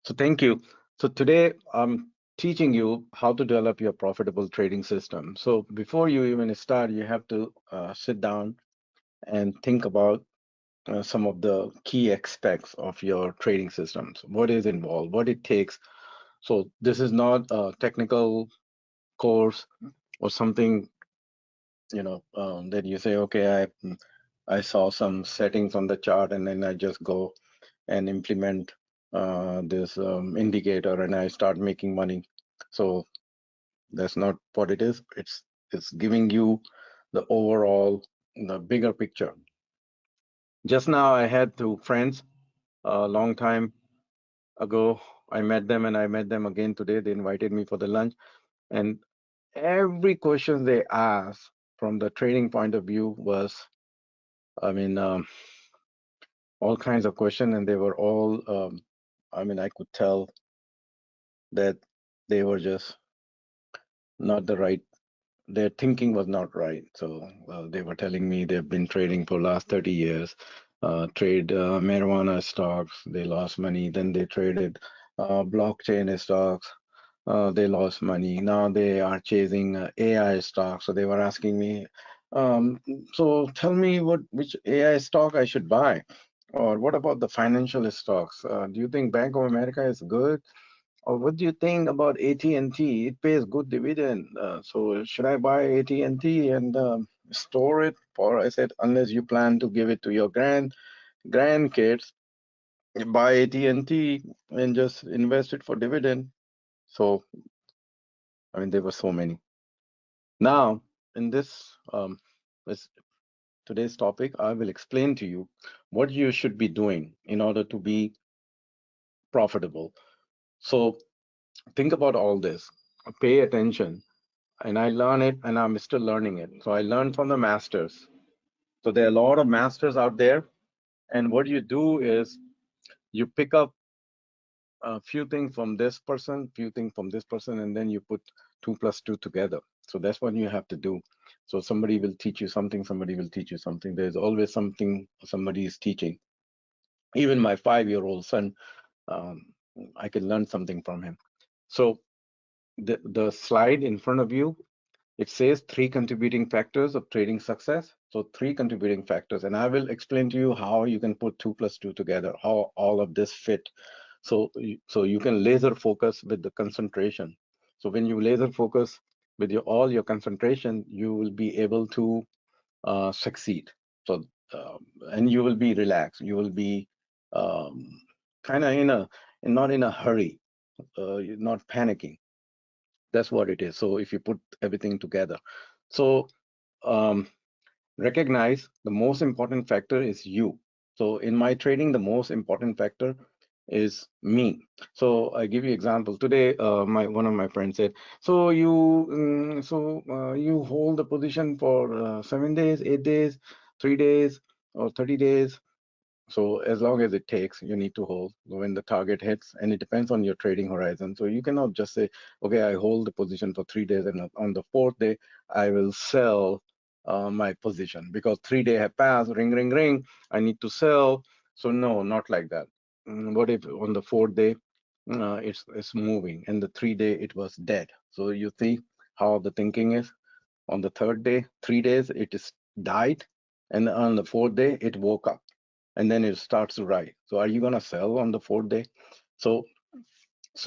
So thank you. So today I'm teaching you how to develop your profitable trading system. So before you even start, you have to sit down and think about some of the key aspects of your trading systems. What is involved, what it takes. So this is not a technical course or something, that you say, okay, I saw some settings on the chart and then I just go and implement this indicator and I start making money. So that's not what it is. It's giving you the overall, the bigger picture. Just now I had two friends a long time ago. I met them and I met them again today. They invited me for the lunch, and every question they asked from the trading point of view was, I mean, all kinds of questions, and they were all, I could tell that they were just not the right, their thinking was not right. So they were telling me they've been trading for last 30 years, trade marijuana stocks, they lost money. Then they traded blockchain stocks, they lost money. Now they are chasing AI stocks. So they were asking me, um, so tell me which AI stock I should buy, or what about the financial stocks? Do you think Bank of America is good? Or what do you think about AT&T? It pays good dividend. So should I buy AT&T and store it? Or I said, unless you plan to give it to your grandkids, you buy AT&T and just invest it for dividend. So there were so many. Now, in this today's topic, I will explain to you what you should be doing in order to be profitable. So think about all this. Pay attention, and I learn it and I'm still learning it. So I learned from the masters. So there are a lot of masters out there. And what you do is you pick up a few things from this person, few things from this person, and then you put two plus two together. So that's what you have to do. So somebody will teach you something, somebody will teach you something. There's always something somebody is teaching. Even my 5-year-old son, um, I can learn something from him. So the slide in front of you, it says three contributing factors of trading success. So three contributing factors, and I will explain to you how you can put two plus two together, how all of this fit. So you can laser focus with the concentration. So when you laser focus with all your concentration, you will be able to succeed. So and you will be relaxed. You will be um, kind of not in a hurry. You're not panicking. That's what it is. So if you put everything together, so um, recognize the most important factor is you. So in my trading, the most important factor is me. So I give you example. Today, my one of my friends said, "So you hold the position for 7 days, 8 days, 3 days, or 30 days." So as long as it takes, you need to hold when the target hits, and it depends on your trading horizon. So you cannot just say, okay, I hold the position for 3 days, and on the fourth day, I will sell my position because 3 days have passed, ring, ring, ring, I need to sell. So no, not like that. What if on the fourth day, it's moving, and the 3 day it was dead? So you see how the thinking is. On the third day, 3 days, it is died, and on the fourth day, it woke up and then it starts to rise. So are you going to sell on the fourth day? So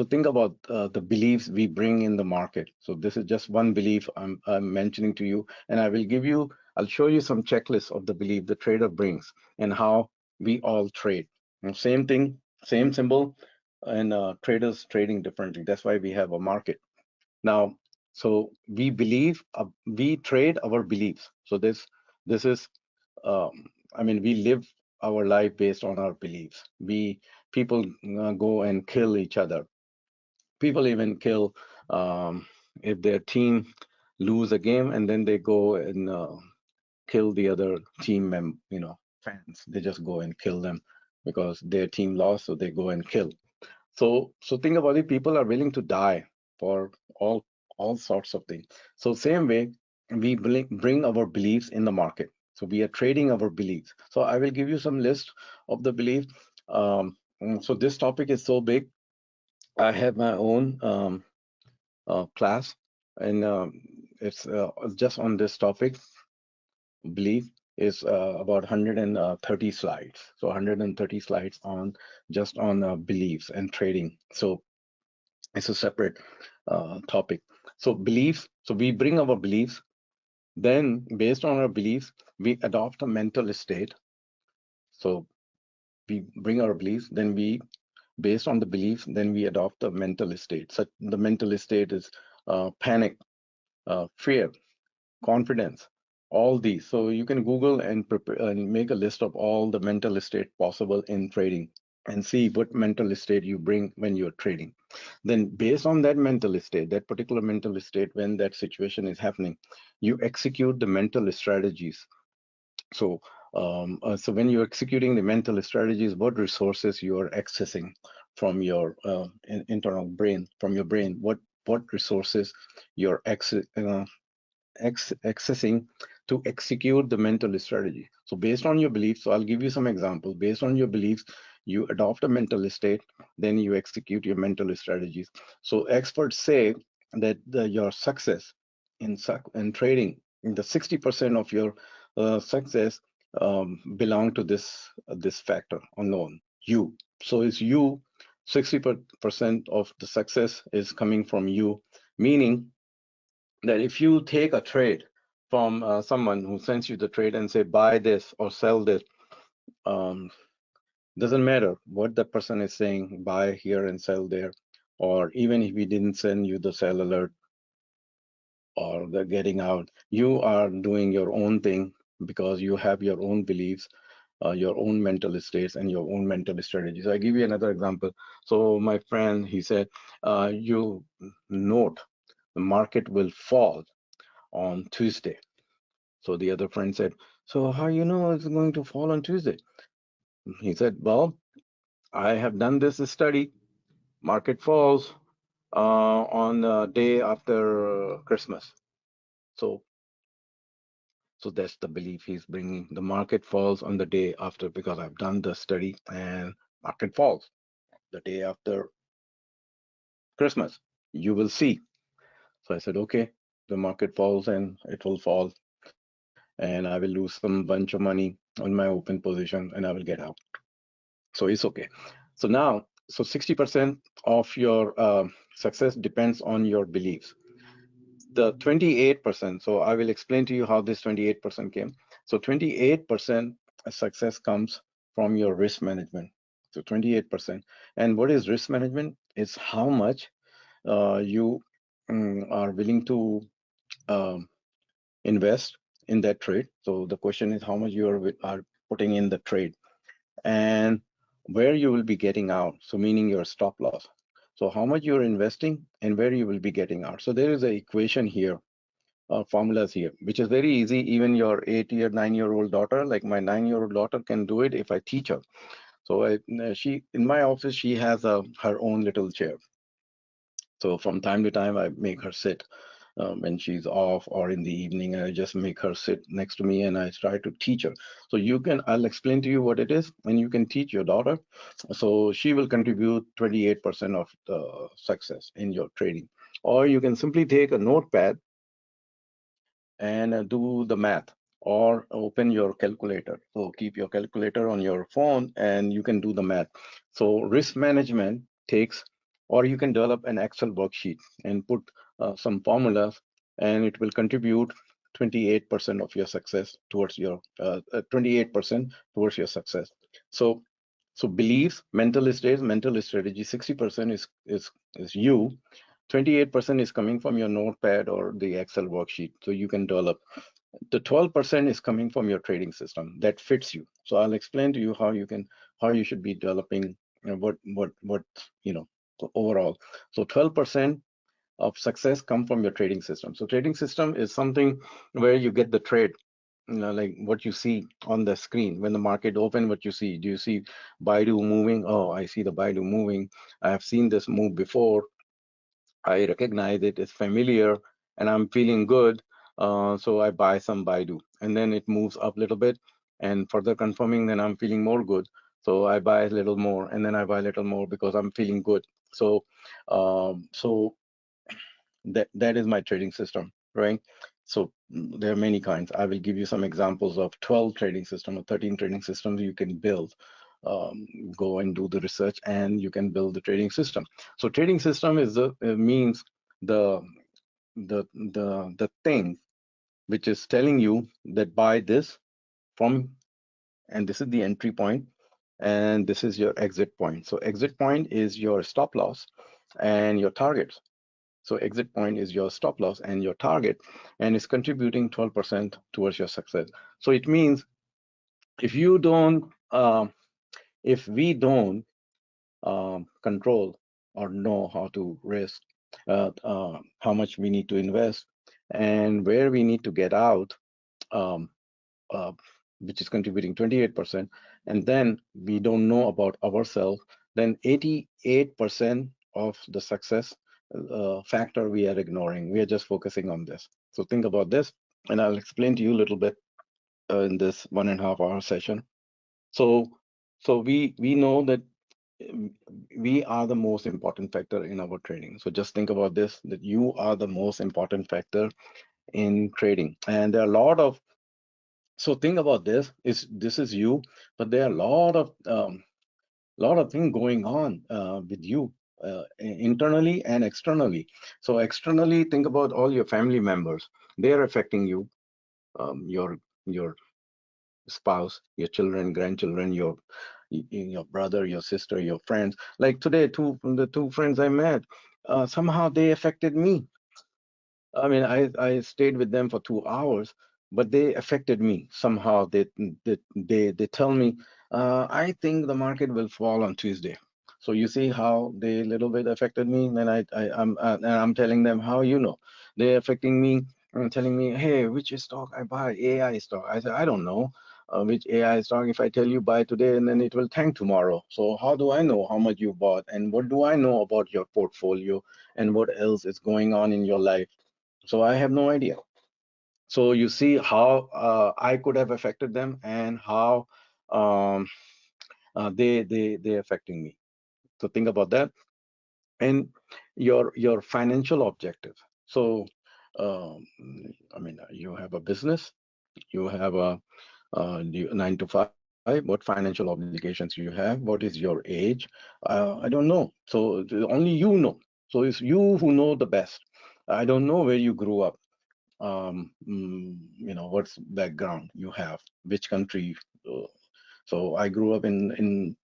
think about the beliefs we bring in the market. So this is just one belief I'm mentioning to you, and I'll show you some checklists of the belief the trader brings and how we all trade. And same thing, same symbol, and traders trading differently. That's why we have a market. Now, so we trade our beliefs. So this is we live our life based on our beliefs. People go and kill each other. People even kill if their team lose a game, and then they go and kill the other fans. They just go and kill them because their team lost, so they go and kill. So think about it. People are willing to die for all sorts of things. So same way, we bring our beliefs in the market. So we are trading our beliefs. So I will give you some list of the beliefs. So this topic is so big. I have my own class, and it's just on this topic. Belief is about 130 slides. So 130 slides on just on beliefs and trading. So it's a separate topic. So beliefs. So we bring our beliefs. Then, based on our beliefs, we adopt a mental state. So we bring our beliefs, then we, based on the beliefs, then we adopt the mental state. So the mental state is panic, fear, confidence, all these. So you can Google and prepare and make a list of all the mental state possible in trading and see what mental state you bring when you're trading. Then based on that mental state, that particular mental state, when that situation is happening, you execute the mental strategies. So, so when you're executing the mental strategies, what resources you are accessing from your internal brain, from your brain, what resources you're accessing to execute the mental strategy. So based on your beliefs, so I'll give you some examples. Based on your beliefs, you adopt a mental state, then you execute your mental strategies. So experts say that your success in trading, in the 60% of your success belong to this factor unknown, you. So it's you. 60% of the success is coming from you, meaning that if you take a trade from someone who sends you the trade and say buy this or sell this, um, doesn't matter what the person is saying, buy here and sell there, or even if he didn't send you the sell alert or the getting out, you are doing your own thing because you have your own beliefs, your own mental states, and your own mental strategies. I give you another example. So my friend, he said, you note the market will fall on Tuesday. So the other friend said, so how you know it's going to fall on Tuesday? He said, well, I have done this study. Market falls on the day after Christmas. So, so that's the belief he's bringing. The market falls on the day after because I've done the study, and market falls the day after Christmas. You will see. So I said, okay, the market falls and it will fall, and I will lose some bunch of money on my open position and I will get out. So it's okay. So now, so 60% of your success depends on your beliefs. The 28%, so I will explain to you how this 28% came. So 28% success comes from your risk management. So 28%. And what is risk management? It's how much you are willing to um, invest in that trade. So the question is how much you are putting in the trade, and where you will be getting out. So meaning your stop loss. So how much you're investing and where you will be getting out. So there is an equation here, formulas here, which is very easy. Even your 8-year, 9-year-old daughter, like my 9-year-old daughter, can do it if I teach her. So she, in my office, she has her own little chair. So from time to time, I make her sit when she's off or in the evening. I just make her sit next to me and I try to teach her. So you can, I'll explain to you what it is, and you can teach your daughter. So she will contribute 28% of the success in your trading. Or you can simply take a notepad and do the math, or open your calculator. So keep your calculator on your phone and you can do the math. So risk management takes, or you can develop an Excel worksheet and put some formulas, and it will contribute 28% of your success towards your 28% towards your success. So so beliefs, mental states, mental strategy, 60% is you. 28% is coming from your notepad or the Excel worksheet. So you can develop. The 12% is coming from your trading system that fits you. So I'll explain to you how you should be developing, what, you know, overall. So 12% of success come from your trading system. So trading system is something where you get the trade, like what you see on the screen when the market open. What you see, do you see Baidu moving? Oh, I see the Baidu moving. I have seen this move before. I recognize it, it's familiar, and I'm feeling good. So I buy some Baidu, and then it moves up a little bit, and further confirming, then I'm feeling more good. So I buy a little more, and then I buy a little more because I'm feeling good. So that is my trading system, right? So there are many kinds. I will give you some examples of 12 trading system or 13 trading systems you can build. Um, Go and do the research, and you can build the trading system. So trading system is the means the the thing which is telling you that buy this from, and this is the entry point, and this is your exit point. So exit point is your stop loss and your targets. So exit point is your stop loss and your target, and it's contributing 12% towards your success. So it means if you don't, if we don't control or know how to risk, how much we need to invest, and where we need to get out, um, uh, which is contributing 28%, and then we don't know about ourselves, then 88% of the success factor we are ignoring. We are just focusing on this. So think about this, and I'll explain to you a little bit in this 1.5 hour session. So, we know that um, we are the most important factor in our trading. So just think about this, that you are the most important factor in trading. And there are a lot of, so think about this, is this is you, but there are a lot of things going on with you internally and externally. So externally, think about all your family members. They're affecting you, your spouse, your children, grandchildren, your brother, your sister, your friends. Like today, the two friends I met, somehow they affected me. I mean, I stayed with them for 2 hours, but they affected me somehow. They tell me, I think the market will fall on Tuesday. So you see how they little bit affected me. Then I'm telling them, how you know they're affecting me, and telling me, hey, which stock I buy? AI stock. I said, I don't know which AI stock. If I tell you buy today, and then it will tank tomorrow. So how do I know how much you bought, and what do I know about your portfolio, and what else is going on in your life? So I have no idea. So you see how I could have affected them, and how um, they affecting me. So think about that, and your financial objective. So um, I mean, you have a business, you have a 9 to 5. What financial obligations you have? What is your age? I don't know. So only you know. So it's you who know the best. I don't know where you grew up, what's background you have, which country. uh, so I grew up in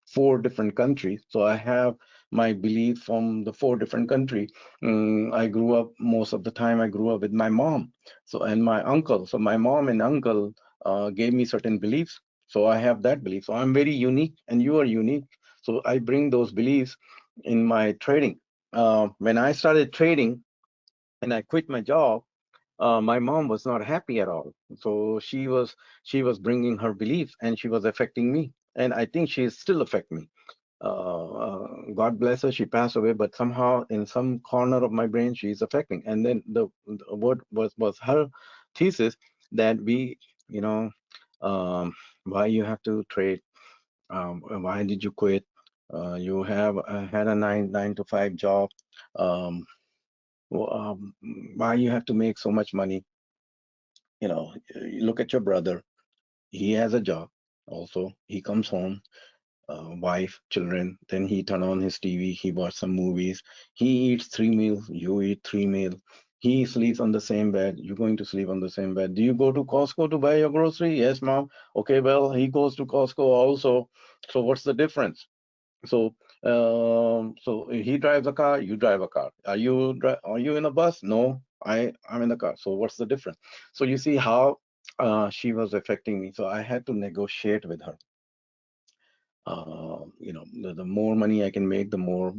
4 different countries, so I have my belief from the 4 different country. I grew up, most of the time I grew up with my mom, so, and my uncle. So my mom and uncle gave me certain beliefs, so I have that belief. So I'm very unique, and you are unique, so I bring those beliefs in my trading. When I started trading and I quit my job, my mom was not happy at all. So she was bringing her beliefs, and she was affecting me, and I think she is still affecting me. God bless her, she passed away, but somehow in some corner of my brain she's affecting. And then the word was her thesis that you know, um, why you have to trade? Why did you quit? You have had a nine to five job. Um, why you have to make so much money? You look at your brother. He has a job. Also, he comes home, wife, children. Then he turn on his TV. He watch some movies. He eats 3 meals. You eat 3 meals. He sleeps on the same bed. You're going to sleep on the same bed. Do you go to Costco to buy your grocery? Yes, mom. Okay, well, he goes to Costco also. So what's the difference? So he drives a car, you drive a car. Are you in a bus? No, I'm in a car. So what's the difference? So you see how she was affecting me. So I had to negotiate with her. The more money I can make, the more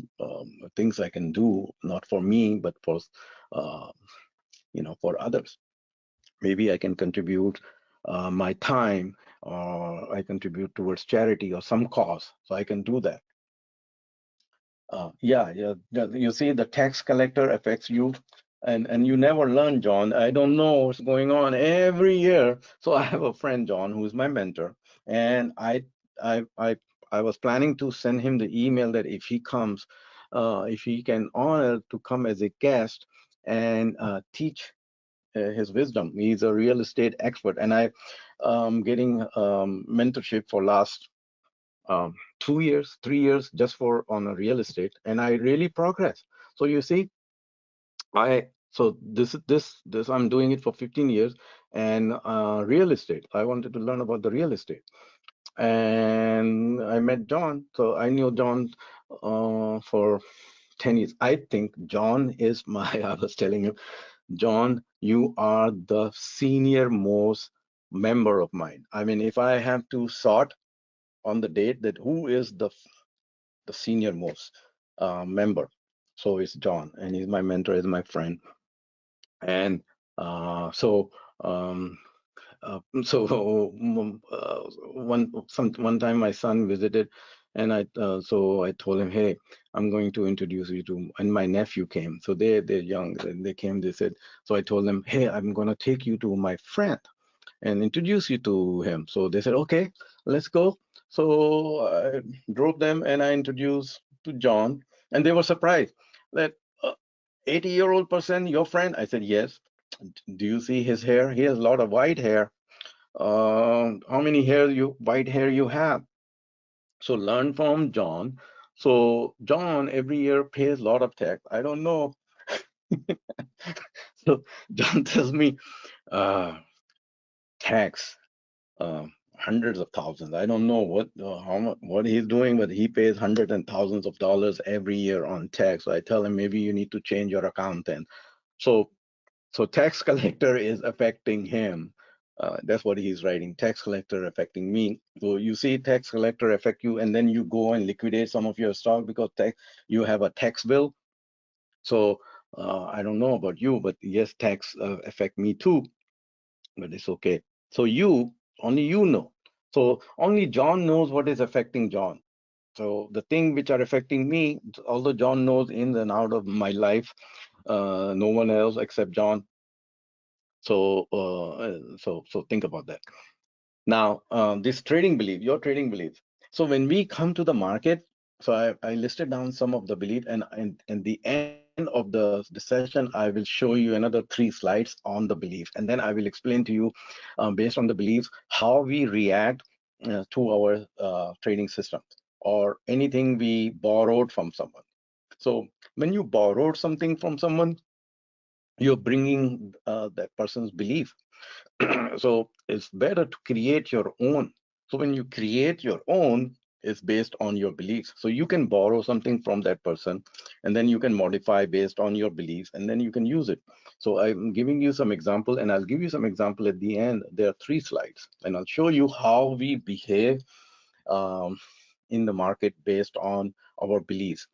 things I can do, not for me, but uh, for others. Maybe I can contribute my time, or I contribute towards charity or some cause. So I can do that. Yeah. You see, the tax collector affects you, and you never learn, John. I don't know what's going on every year. So I have a friend, John, who's my mentor, and I I was planning to send him the email that if he comes, if he can honor to come as a guest and teach his wisdom. He's a real estate expert, and I getting mentorship for last 2 years, 3 years just for on a real estate, and I really progress. So you see, this I'm doing it for 15 years, and real estate. I wanted to learn about the real estate, and I met John. So I knew John for 10 years. I think John is my. I was telling him, John, you are the senior most member of mine. I mean, if I have to sort on the date that who is the senior most member, so it's John, and he's my mentor, he's my friend, and uh, so um, so one time my son visited, and I told him, hey, I'm going to introduce you to, and my nephew came. So they're young, and they came. They said, so I told them, hey, I'm gonna take you to my friend and introduce you to him. So they said, okay, let's go. So I drove them, and I introduced to John, and they were surprised that 80-year-old person, your friend? I said, yes. Do you see his hair? He has a lot of white hair. How many white hair you have? So learn from John. So John every year pays a lot of tax. I don't know. So John tells me, tax, hundreds of thousands. I don't know how much what he's doing, but he pays hundreds and thousands of dollars every year on tax. So I tell him, maybe you need to change your accountant. So So tax collector is affecting him. That's what he's writing. Tax collector affecting me. So you see tax collector affect you, and then you go and liquidate some of your stock because you have a tax bill. So I don't know about you, but yes, tax affect me too, but it's okay. So only you know. So only John knows what is affecting John. So the thing which are affecting me, although John knows ins and out of my life, no one else except John. So think about that. Now, this trading belief, your trading belief. So when we come to the market, so I listed down some of the belief, and the end of the session, I will show you another 3 slides on the belief, and then I will explain to you, based on the beliefs, how we react to our trading system or anything we borrowed from someone. So when you borrowed something from someone, you're bringing that person's belief. So it's better to create your own. So when you create your own, it's based on your beliefs. So you can borrow something from that person, and then you can modify based on your beliefs, and then you can use it. So I'm giving you some example, and I'll give you some example at the end. There are 3 slides, and I'll show you how we behave um, in the market based on our beliefs,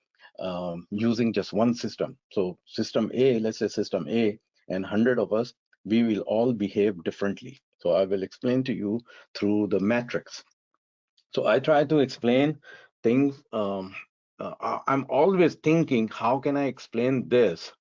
using just one system. So system A, let's say system A, and 100 of us, we will all behave differently. So I will explain to you through the matrix. So I try to explain things. I'm always thinking, how can I explain this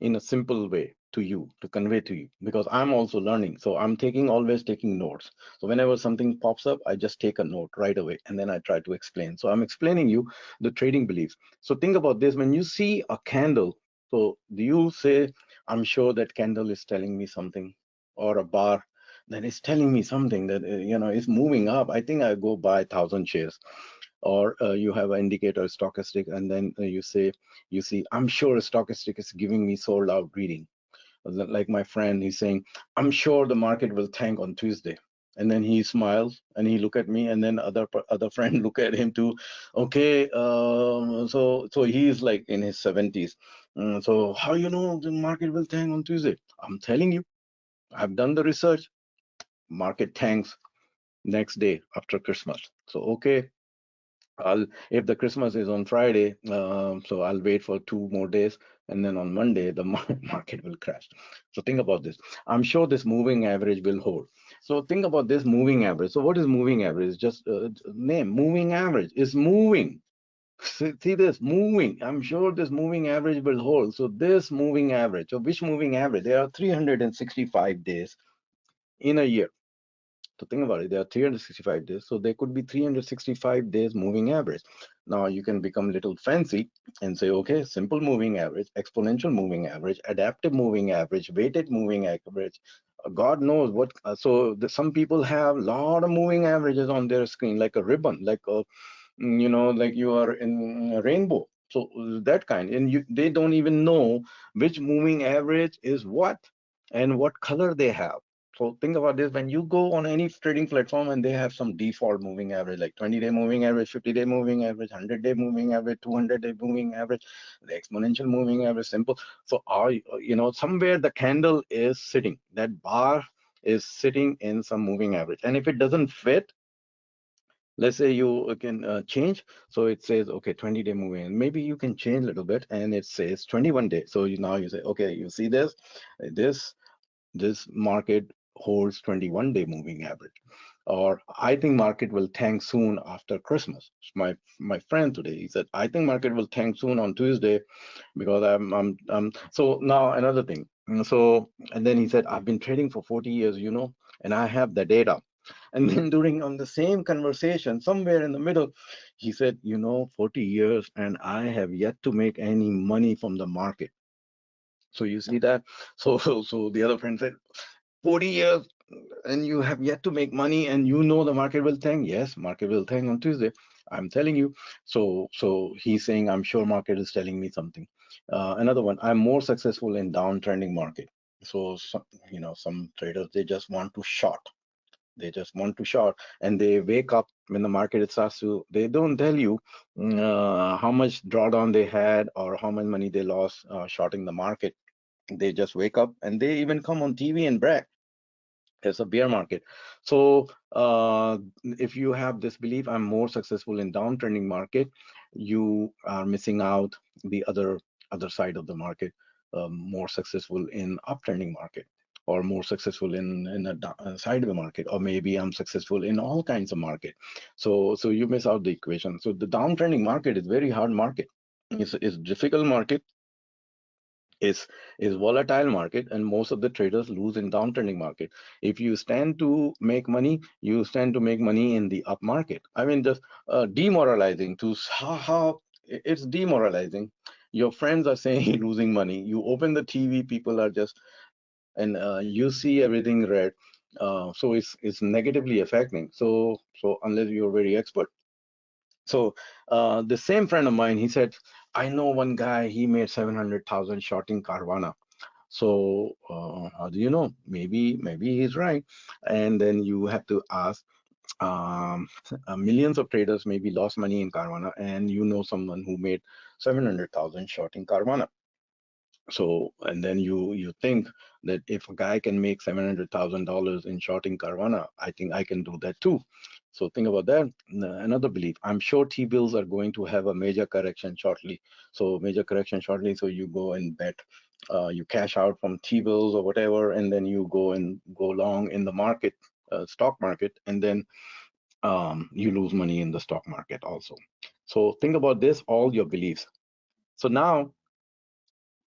in a simple way to you, to convey to you, because I'm also learning. So I'm always taking notes. So whenever something pops up, I just take a note right away, and then I try to explain. So I'm explaining you the trading beliefs. So think about this. When you see a candle, so do you say, I'm sure that candle is telling me something, or a bar that is telling me something that is moving up? I think I go buy 1,000 shares. Or you have an indicator stochastic, and then you see, I'm sure a stochastic is giving me sold out reading. Like my friend, he's saying, I'm sure the market will tank on Tuesday. And then he smiles and he look at me, and then other friend look at him too. Okay, so he's like in his 70s. So how you know the market will tank on Tuesday? I'm telling you, I've done the research. Market tanks next day after Christmas. So okay, if the Christmas is on Friday, so I'll wait for 2 more days, and then on Monday the market will crash. So think about this. I'm sure this moving average will hold. So think about this moving average. So what is moving average? Just name moving average is moving. See this moving. I'm sure this moving average will hold. So this moving average. So which moving average? There are 365 days in a year. So think about it. There are 365 days, so there could be 365 days moving average. Now you can become a little fancy and say, okay, simple moving average, exponential moving average, adaptive moving average, weighted moving average. God knows what. Some people have a lot of moving averages on their screen, like a ribbon, like a like you are in a rainbow. So that kind, and they don't even know which moving average is what and what color they have. So think about this: when you go on any trading platform and they have some default moving average, like 20-day moving average, 50-day moving average, 100-day moving average, 200-day moving average, the exponential moving average, simple. So somewhere the candle is sitting, that bar is sitting in some moving average, and if it doesn't fit, let's say you can change. So it says, okay, 20-day moving, and maybe you can change a little bit and it says 21 days. So now you say, okay, you see this this market holds 21-day moving average, or I think market will tank soon after Christmas. My friend today, he said, I think market will tank soon on Tuesday because so now another thing. And then he said, I've been trading for 40 years, and I have the data. And then during on the same conversation, somewhere in the middle, he said, 40 years and I have yet to make any money from the market. So you see that? So the other friend said, 40 years and you have yet to make money, and the market will tank. Yes, market will tank on Tuesday. I'm telling you. So he's saying, I'm sure market is telling me something. Another one, I'm more successful in downtrending market. So some traders, they just want to short. They just want to short, and they wake up when the market starts to. They don't tell you how much drawdown they had or how much money they lost shorting the market. They just wake up and they even come on TV and brag. It's a bear market. So if you have this belief, I'm more successful in downtrending market, you are missing out the other side of the market, more successful in uptrending market, or more successful in a side of the market, or maybe I'm successful in all kinds of market. So you miss out the equation. So the downtrending market is very hard market. It's difficult market, is volatile market, and most of the traders lose in downtrending market. If you stand to make money, you stand to make money in the up market. I mean, just demoralizing to how it's demoralizing. Your friends are saying losing money. You open the TV, people are just, and you see everything red. So it's negatively affecting. So unless you're very expert. So the same friend of mine, he said, I know one guy, he made 700,000 shorting Carvana. So how do you know? Maybe he's right. And then you have to ask, millions of traders maybe lost money in Carvana, and someone who made 700,000 shorting Carvana. So, and then you think that if a guy can make $700,000 in shorting Carvana, I think I can do that too. So think about that. Another belief, I'm sure T-bills are going to have a major correction shortly. So major correction shortly. So you go and bet, you cash out from T-bills or whatever, and then you go and go long in the market, stock market, and then you lose money in the stock market also. So think about this, all your beliefs. So now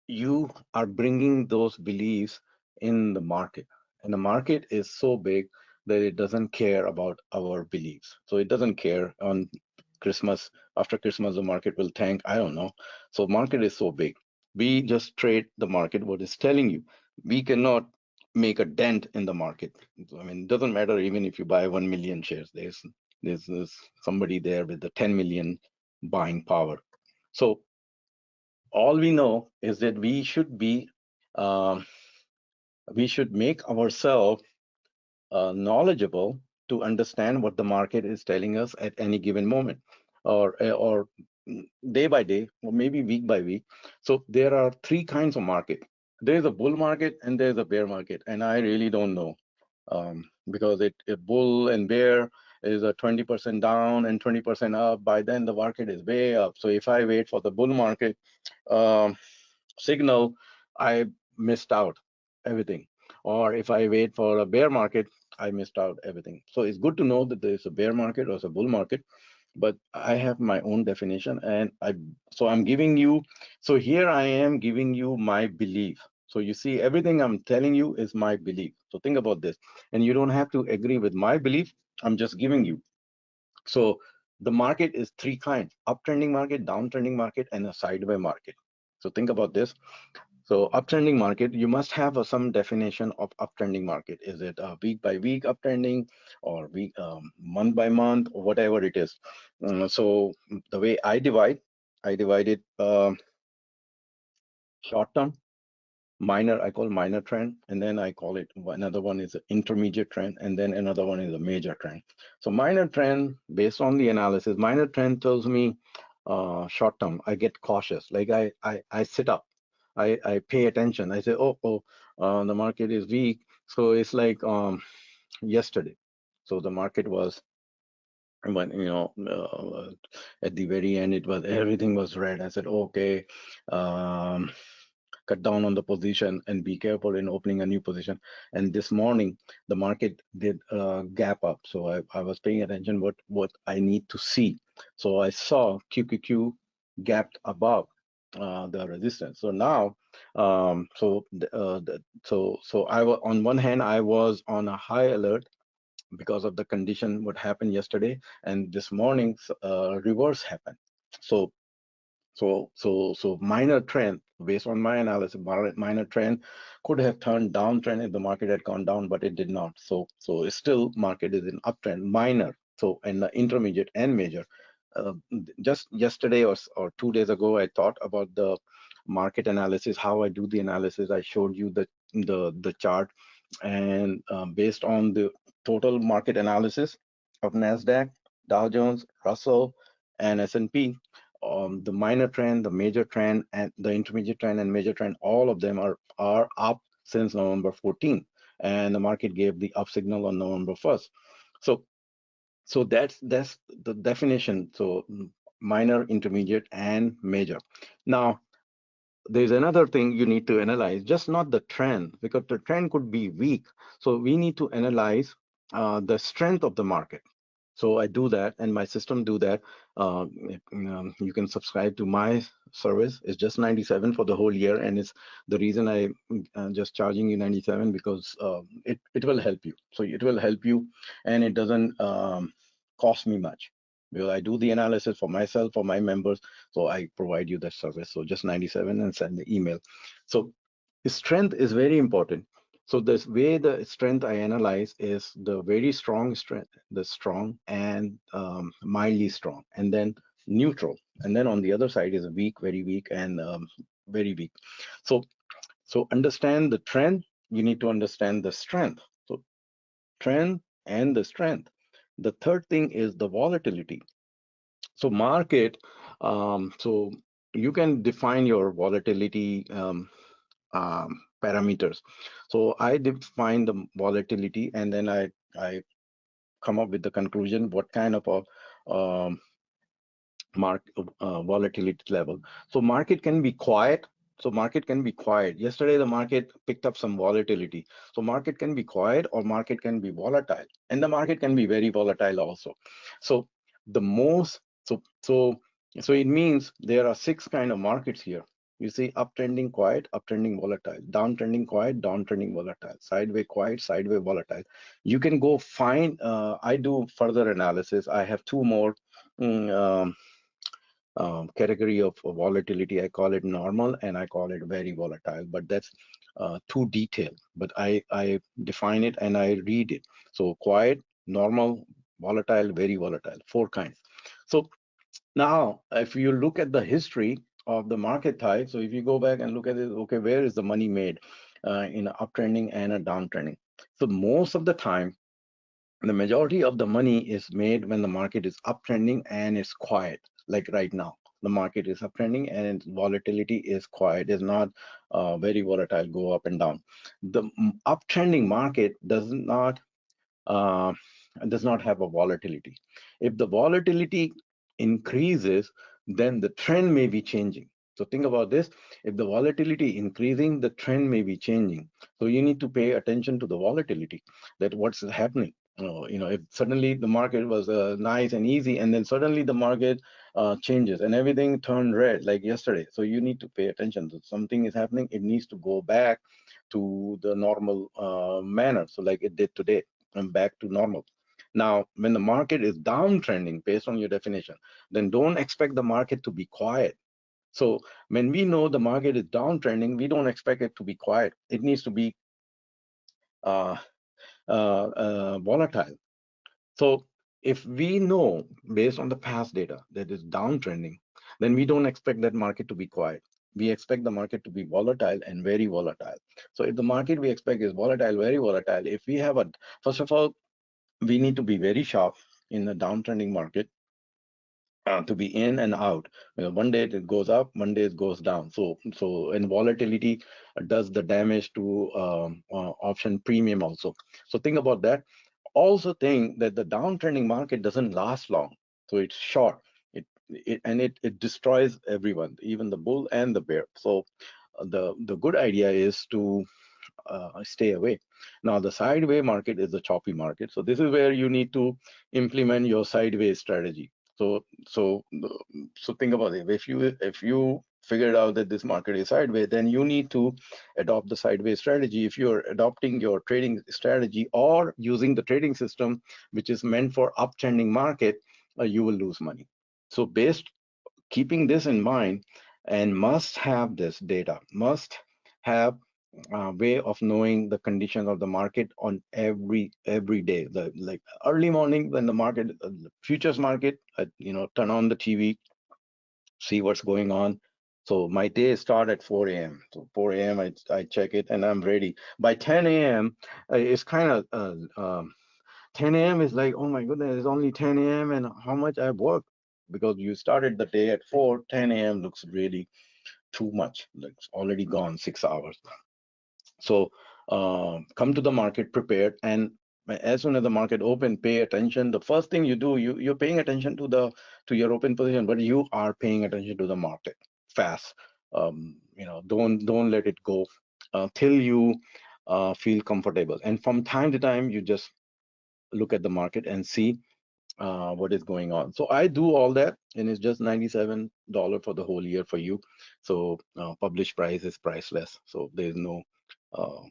you are bringing those beliefs in the market, and the market is so big that it doesn't care about our beliefs. So it doesn't care on Christmas. After Christmas, the market will tank. I don't know. So market is so big. We just trade the market, what is telling you. We cannot make a dent in the market. I mean, it doesn't matter even if you buy 1 million shares. There's somebody there with the 10 million buying power. So all we know is that um, we should make ourselves knowledgeable to understand what the market is telling us at any given moment, or day by day, or maybe week by week. So there are three kinds of market. There's a bull market and there's a bear market, and I really don't know, because a bull and bear is a 20% down and 20% up. By then the market is way up. So if I wait for the bull market um, signal, I missed out everything. Or if I wait for a bear market, I missed out everything. So it's good to know that there's a bear market or a bull market, but I have my own definition, and I'm giving you, so here I am giving you my belief. So you see, everything I'm telling you is my belief. So think about this. And you don't have to agree with my belief. I'm just giving you. So the market is three kinds: uptrending market, downtrending market, and a sideways market. So think about this. So uptrending market, you must have some definition of uptrending market. Is it a week by week uptrending, or week month by month, or whatever it is? So the way I divide it, short term, minor, I call minor trend, and then I call it, another one is an intermediate trend, and then another one is a major trend. So minor trend, based on the analysis, minor trend tells me short term. I get cautious, like I sit up, I pay attention. I say, the market is weak. So it's like yesterday. So the market was, when at the very end, it was, everything was red. I said, okay, um, cut down on the position and be careful in opening a new position. And this morning, the market did gap up. So I was paying attention what I need to see. So I saw QQQ gapped above the resistance. So now, so I was, on one hand, I was on a high alert because of the condition what happened yesterday, and this morning's reverse happened. So minor trend, based on my analysis, minor trend could have turned downtrend if the market had gone down, but it did not. So it's still, market is in uptrend, minor. So, and the intermediate and major. Uh, just yesterday or 2 days ago, I thought about the market analysis, how I do the analysis. I showed you the chart, and based on the total market analysis of Nasdaq, Dow Jones, Russell, and S&P, the minor trend, the major trend, and the intermediate trend and major trend, all of them are up since November 14th, and the market gave the up signal on November 1st. So that's the definition. So minor, intermediate, and major. Now, there's another thing you need to analyze, just not the trend, because the trend could be weak. So we need to analyze the strength of the market. So I do that, and my system do that. You can subscribe to my service. It's just 97 for the whole year, and it's the reason I just charging you 97, because it will help you. So it will help you, and it doesn't cost me much, because I do the analysis for myself, for my members. So I provide you that service. So just 97 and send the email. So strength is very important. So this way, the strength I analyze is the very strong strength, the strong, and mildly strong, and then neutral. And then on the other side is a weak, very weak, and very weak. So understand the trend. You need to understand the strength. So trend and the strength. The third thing is the volatility. So market, so you can define your volatility parameters. So I define the volatility, and then I come up with the conclusion what kind of a volatility level. So market can be quiet. So market can be quiet. Yesterday the market picked up some volatility. So market can be quiet, or market can be volatile, and the market can be very volatile also. So the most so it means there are 6 kind of markets here. You see, uptrending quiet, uptrending volatile, downtrending quiet, downtrending volatile, sideways quiet, sideways volatile. You can go find. I do further analysis. I have 2 more. mm, um, category of volatility. I call it normal, and I call it very volatile, but that's too detailed. But I define it and I read it. So quiet, normal, volatile, very volatile, 4 kinds. So now, if you look at the history of the market type, so if you go back and look at it, okay, where is the money made in an uptrending and a downtrending? So most of the time, the majority of the money is made when the market is uptrending and it's quiet, like right now. The market is uptrending and its volatility is quiet, is not very volatile, go up and down. The uptrending market uh, does not have a volatility. If the volatility increases, then the trend may be changing. So think about this. If the volatility increasing, the trend may be changing. So you need to pay attention to the volatility, that what's happening. If suddenly the market was nice and easy, and then suddenly the market changes and everything turned red like yesterday. So you need to pay attention. So something is happening, it needs to go back to the normal manner. So like it did today, and back to normal. Now, when the market is downtrending based on your definition, then don't expect the market to be quiet. So when we know the market is downtrending, we don't expect it to be quiet. It needs to be uh, volatile. So if we know based on the past data that is downtrending, then we don't expect that market to be quiet. We expect the market to be volatile and very volatile. So if the market we expect is volatile, very volatile, if we have a, first of all, we need to be very sharp in the downtrending market to be in and out. You know, one day it goes up, one day it goes down. So and volatility does the damage to option premium also. So think about that. Also think that the downtrending market doesn't last long. So it's short. It destroys everyone, even the bull and the bear. So the good idea is to stay away. Now, the sideways market is the choppy market. So this is where you need to implement your sideways strategy. So think about it. If you figured out that this market is sideways, then you need to adopt the sideways strategy. If you're adopting your trading strategy or using the trading system, which is meant for uptrending market, you will lose money. So based keeping this in mind, and must have this data, must have way of knowing the condition of the market on every day. The like early morning when the market, the futures market, turn on the TV, see what's going on. So my day start at 4 a.m. So 4 a.m. I check it and I'm ready. By 10 a.m. It's kind of 10 a.m. is like, oh my goodness, it's only 10 a.m. and how much I've worked, because you started the day at 4. 10 a.m. looks really too much. Like it's already gone 6 hours. So come to the market prepared, and as soon as the market open, pay attention. The first thing you do, you're paying attention to your open position, but you are paying attention to the market fast. Don't let it go till you feel comfortable. And from time to time, you just look at the market and see what is going on. So I do all that, and it's just $97 for the whole year for you. So published price is priceless. So there's uh,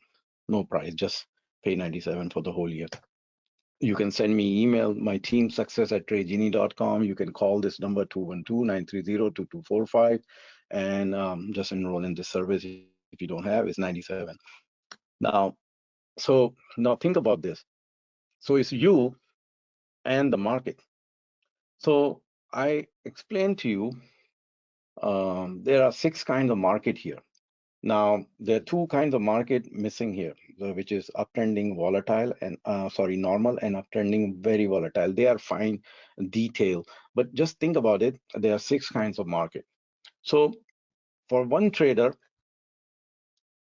no price, just pay 97 for the whole year. You can send me email, my team success@tradegenie.com. You can call this number 212-930-2245 and just enroll in this service. If you don't have, it's 97. Now, now think about this. So it's you and the market. So I explained to you there are 6 kinds of market here. Now, there are 2 kinds of market missing here, which is uptrending volatile and normal, and uptrending very volatile. They are fine detail, but just think about it. There are 6 kinds of market. So for one trader,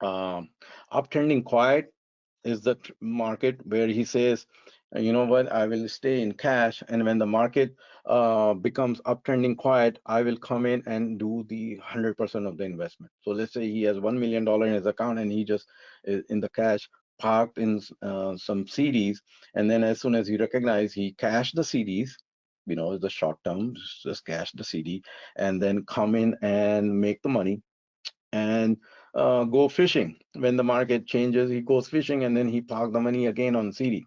um, uptrending quiet is the market where he says, you know what, I will stay in cash, and when the market becomes uptrending quiet, I will come in and do the 100% of the investment. So let's say he has $1 million in his account and he just is in the cash parked in some CDs, and then as soon as he recognize, he cash the CDs, the short term, just cash the CD, and then come in and make the money and go fishing. When the market changes, he goes fishing and then he park the money again on CD.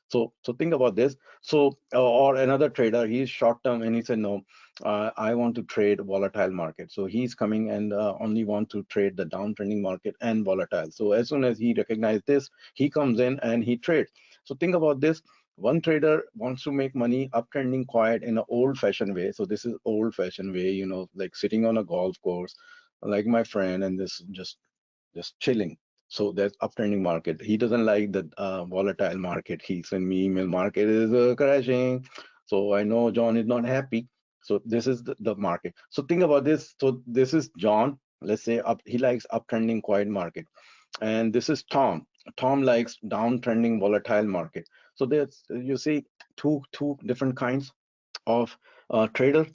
So think about this. So or another trader, he's short term and he said, no, I want to trade volatile market. So he's coming and only want to trade the downtrending market and volatile. So as soon as he recognizes this, he comes in and he trades. So think about this. One trader wants to make money uptrending quiet in an old-fashioned way. So this is old-fashioned way, like sitting on a golf course, like my friend, and this just chilling. So that's uptrending market. He doesn't like the volatile market. He sent me email, market is crashing. So I know John is not happy. So this is the market. So think about this. So this is John. Let's say he likes uptrending quiet market. And this is Tom. Tom likes downtrending volatile market. So there's, you see, two different kinds of trader.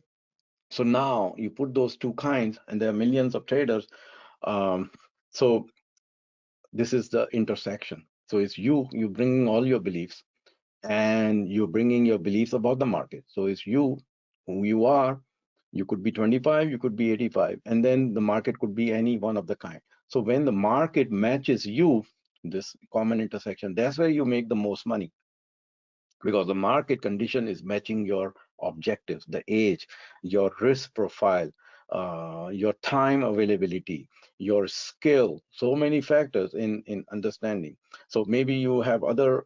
So now you put those 2 kinds, and there are millions of traders. So this is the intersection. So it's you bringing all your beliefs, and you're bringing your beliefs about the market. So it's you, who you are, You could be 25, you could be 85, and then the market could be any one of the kind. So when the market matches you, this common intersection, that's where you make the most money, because the market condition is matching your objectives, the age, your risk profile, your time availability, your skill, so many factors in understanding. So maybe you have other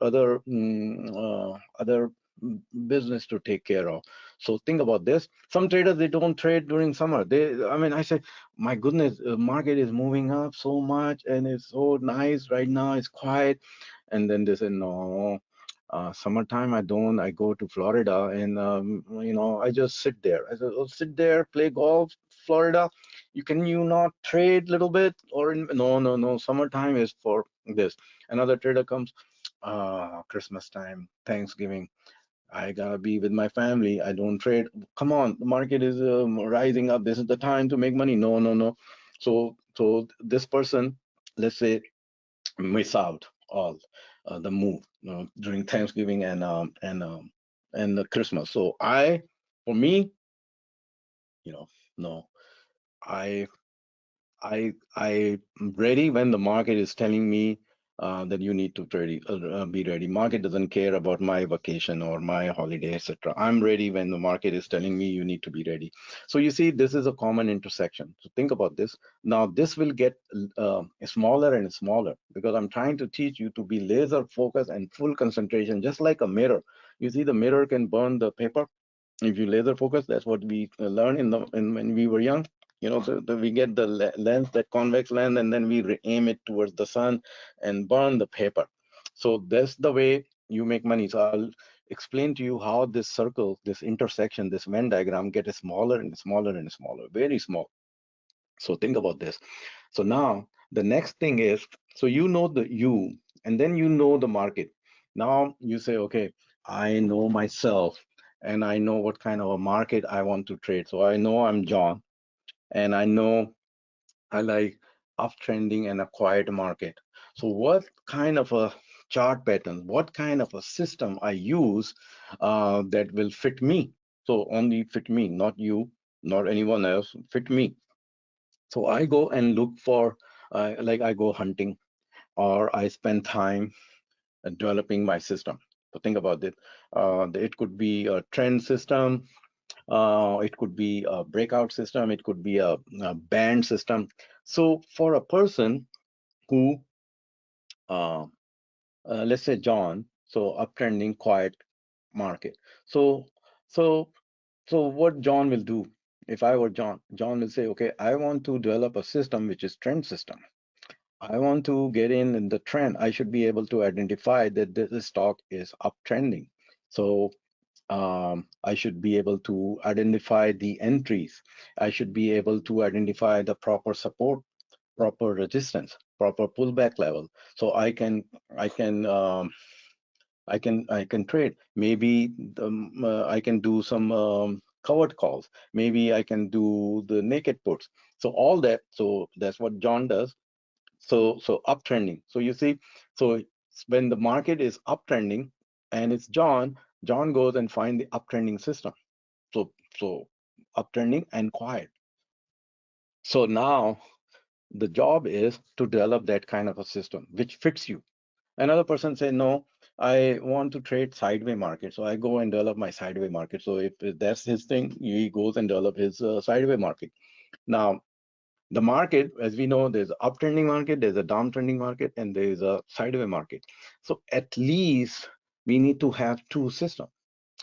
business to take care of. So think about this. Some traders, they don't trade during summer. I mean, I say, my goodness, market is moving up so much and it's so nice right now, it's quiet. And then they say, no, summertime I don't. I go to Florida, and I just sit there. I said, oh, sit there, play golf, Florida. You not trade a little bit? Or no, no, no, summertime is for this. Another trader comes, Christmas time, Thanksgiving, I gotta be with my family, I don't trade. Come on, the market is rising up, this is the time to make money. No, no, no. So this person, let's say, miss out all the move, during Thanksgiving and the Christmas. So for me, no, I I'm ready when the market is telling me that you need to be ready. Market doesn't care about my vacation or my holiday, etc. I'm ready when the market is telling me you need to be ready. So you see, this is a common intersection. So think about this. Now this will get smaller and smaller, because I'm trying to teach you to be laser focused and full concentration, just like a mirror. You see, the mirror can burn the paper if you laser focus. That's what we learn when we were young. We get the lens, that convex lens, and then we aim it towards the sun and burn the paper. So that's the way you make money. So I'll explain to you how this circle, this intersection, this Venn diagram get smaller and smaller and smaller, very small. So think about this. So now the next thing is, so and then you know the market. Now you say, okay, I know myself, and I know what kind of a market I want to trade. So I know I'm John, and I know I like uptrending and a quiet market. So what kind of a chart pattern, what kind of a system I use that will fit me? So only fit me, not you, not anyone else, fit me. So I go and look for, like I go hunting, or I spend time developing my system. So think about it. It could be a trend system, it could be a breakout system, it could be a band system. So for a person who, uh, let's say John, so uptrending, quiet market. So, so, so what John will do? If I were John, John will say, okay, I want to develop a system which is trend system. I want to get in the trend. I should be able to identify that this stock is uptrending. So I should be able to identify the entries. I should be able to identify the proper support, proper resistance, proper pullback level. So I can trade. Maybe I can do some covered calls. Maybe I can do the naked puts. So all that. So that's what John does. So uptrending. So you see, so when the market is uptrending and it's John goes and find the uptrending system. So uptrending and quiet. So now the job is to develop that kind of a system which fits you. Another person say, no, I want to trade sideway market. So I go and develop my sideway market. So if that's his thing, he goes and develop his sideway market. Now, the market, as we know, there's an uptrending market, there's a downtrending market, and there's a sideway market. So at least we need to have two systems,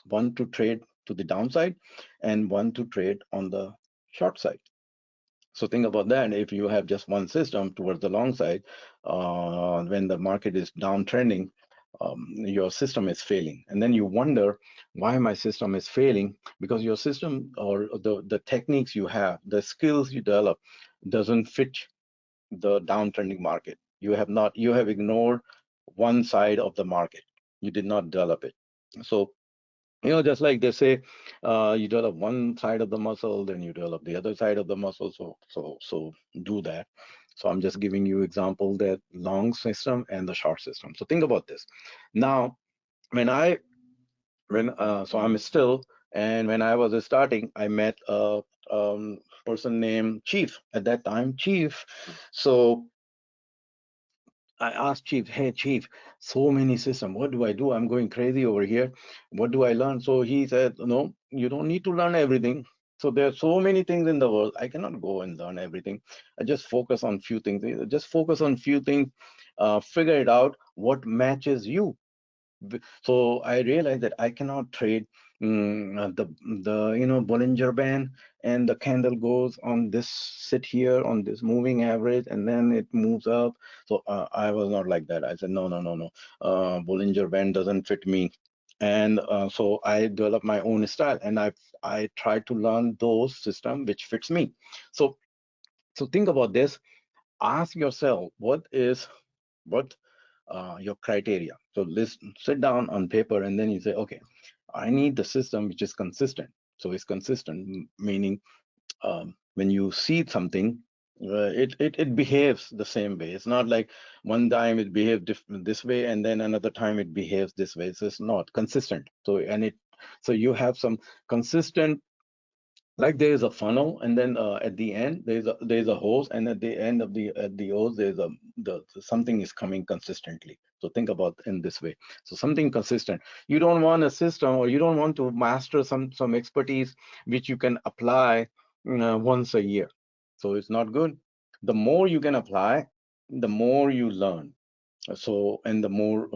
one to trade to the downside and one to trade on the short side. So think about that. If you have just one system towards the long side, when the market is downtrending, your system is failing. And then you wonder why my system is failing, because your system or the techniques you have, the skills you develop doesn't fit the downtrending market. You have ignored one side of the market. You did not develop it. So just like they say, you develop one side of the muscle, then you develop the other side of the muscle. So do that. So I'm just giving you example that long system and the short system. So think about this. Now, when I when so I'm still, and when I was starting, I met person named Chief at that time, Chief. So I asked Chief, hey Chief, so many systems. What do I do? I'm going crazy over here. What do I learn? So he said, no, you don't need to learn everything. So there are so many things in the world. I cannot go and learn everything. I just focus on few things. Just focus on few things. Figure it out what matches you. So I realized that I cannot trade the Bollinger Band, and the candle goes on this, sit here on this moving average, and then it moves up. So I was not like that. I said no, no, no, no. Bollinger Band doesn't fit me, and so I developed my own style, and I tried to learn those system which fits me. So think about this. Ask yourself what your criteria. So sit down on paper, and then you say, okay, I need the system which is consistent. So it's consistent, meaning when you see something, it behaves the same way. It's not like one time it behaves this way and then another time it behaves this way. So it's not consistent. So you have some consistent, like there is a funnel, and then at the end there's a hose, and at the end of the hose there's something is coming consistently. So think about in this way. So something consistent. You don't want a system, or you don't want to master some expertise which you can apply once a year. So it's not good. The more you can apply, the more you learn. So and the more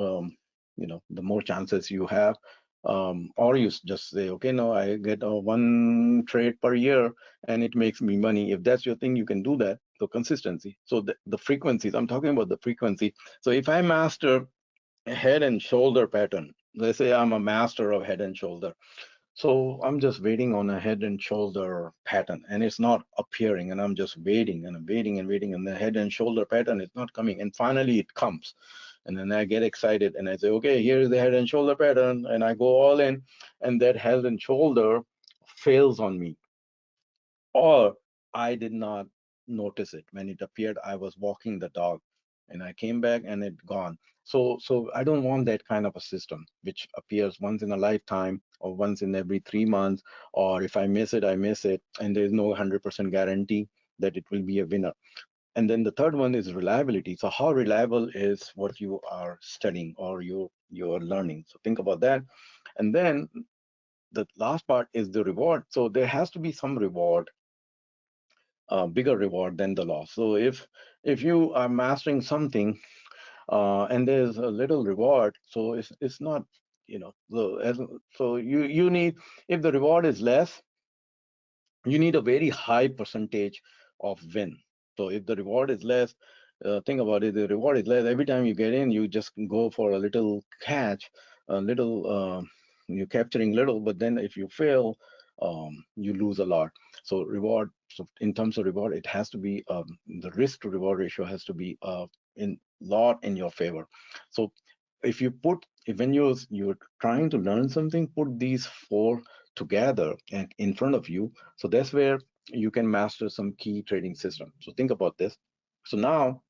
the more chances you have, or you just say, okay, no, I get one trade per year and it makes me money. If that's your thing, you can do that. So consistency. So the frequencies, I'm talking about the frequency. So if I master a head and shoulder pattern, let's say I'm a master of head and shoulder, so I'm just waiting on a head and shoulder pattern, and it's not appearing, and I'm just waiting and I'm waiting and waiting, and the head and shoulder pattern is not coming, and finally it comes. And then I get excited and I say, okay, here is the head and shoulder pattern, and I go all in, and that head and shoulder fails on me, or I did not notice it when it appeared. I was walking the dog, and I came back and it gone. So I don't want that kind of a system which appears once in a lifetime or once in every 3 months, or if I miss it, I miss it, and there's no 100% guarantee that it will be a winner. And then the third one is reliability. So how reliable is what you are studying or you're learning? So think about that. And then the last part is the reward. So there has to be some reward, bigger reward than the loss. So if you are mastering something and there's a little reward, so it's not, so you need, if the reward is less, you need a very high percentage of win. So if the reward is less, think about it, the reward is less. Every time you get in, you just go for a little catch, a little, you're capturing little, but then if you fail, you lose a lot. So reward, so in terms of reward, it has to be, the risk to reward ratio has to be in lot in your favor. So if you put, if when you're trying to learn something, put these four together and in front of you. So that's where you can master some key trading system. So think about this. So now,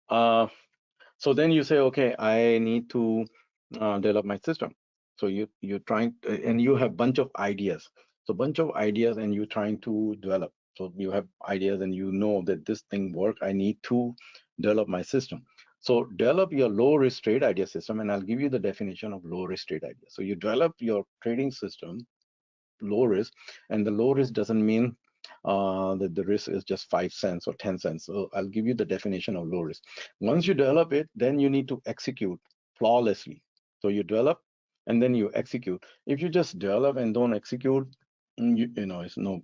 uh, so then you say, okay, I need to develop my system. So you're trying, and you have bunch of ideas. So bunch of ideas, and you're trying to develop. So you have ideas, and you know that this thing work. I need to develop my system. So develop your low risk trade idea system, and I'll give you the definition of low risk trade idea. So you develop your trading system low risk, and the low risk doesn't mean that the risk is just 5 cents or 10 cents. So I'll give you the definition of low risk. Once you develop it, then you need to execute flawlessly. So you develop and then you execute. If you just develop and don't execute, it's no,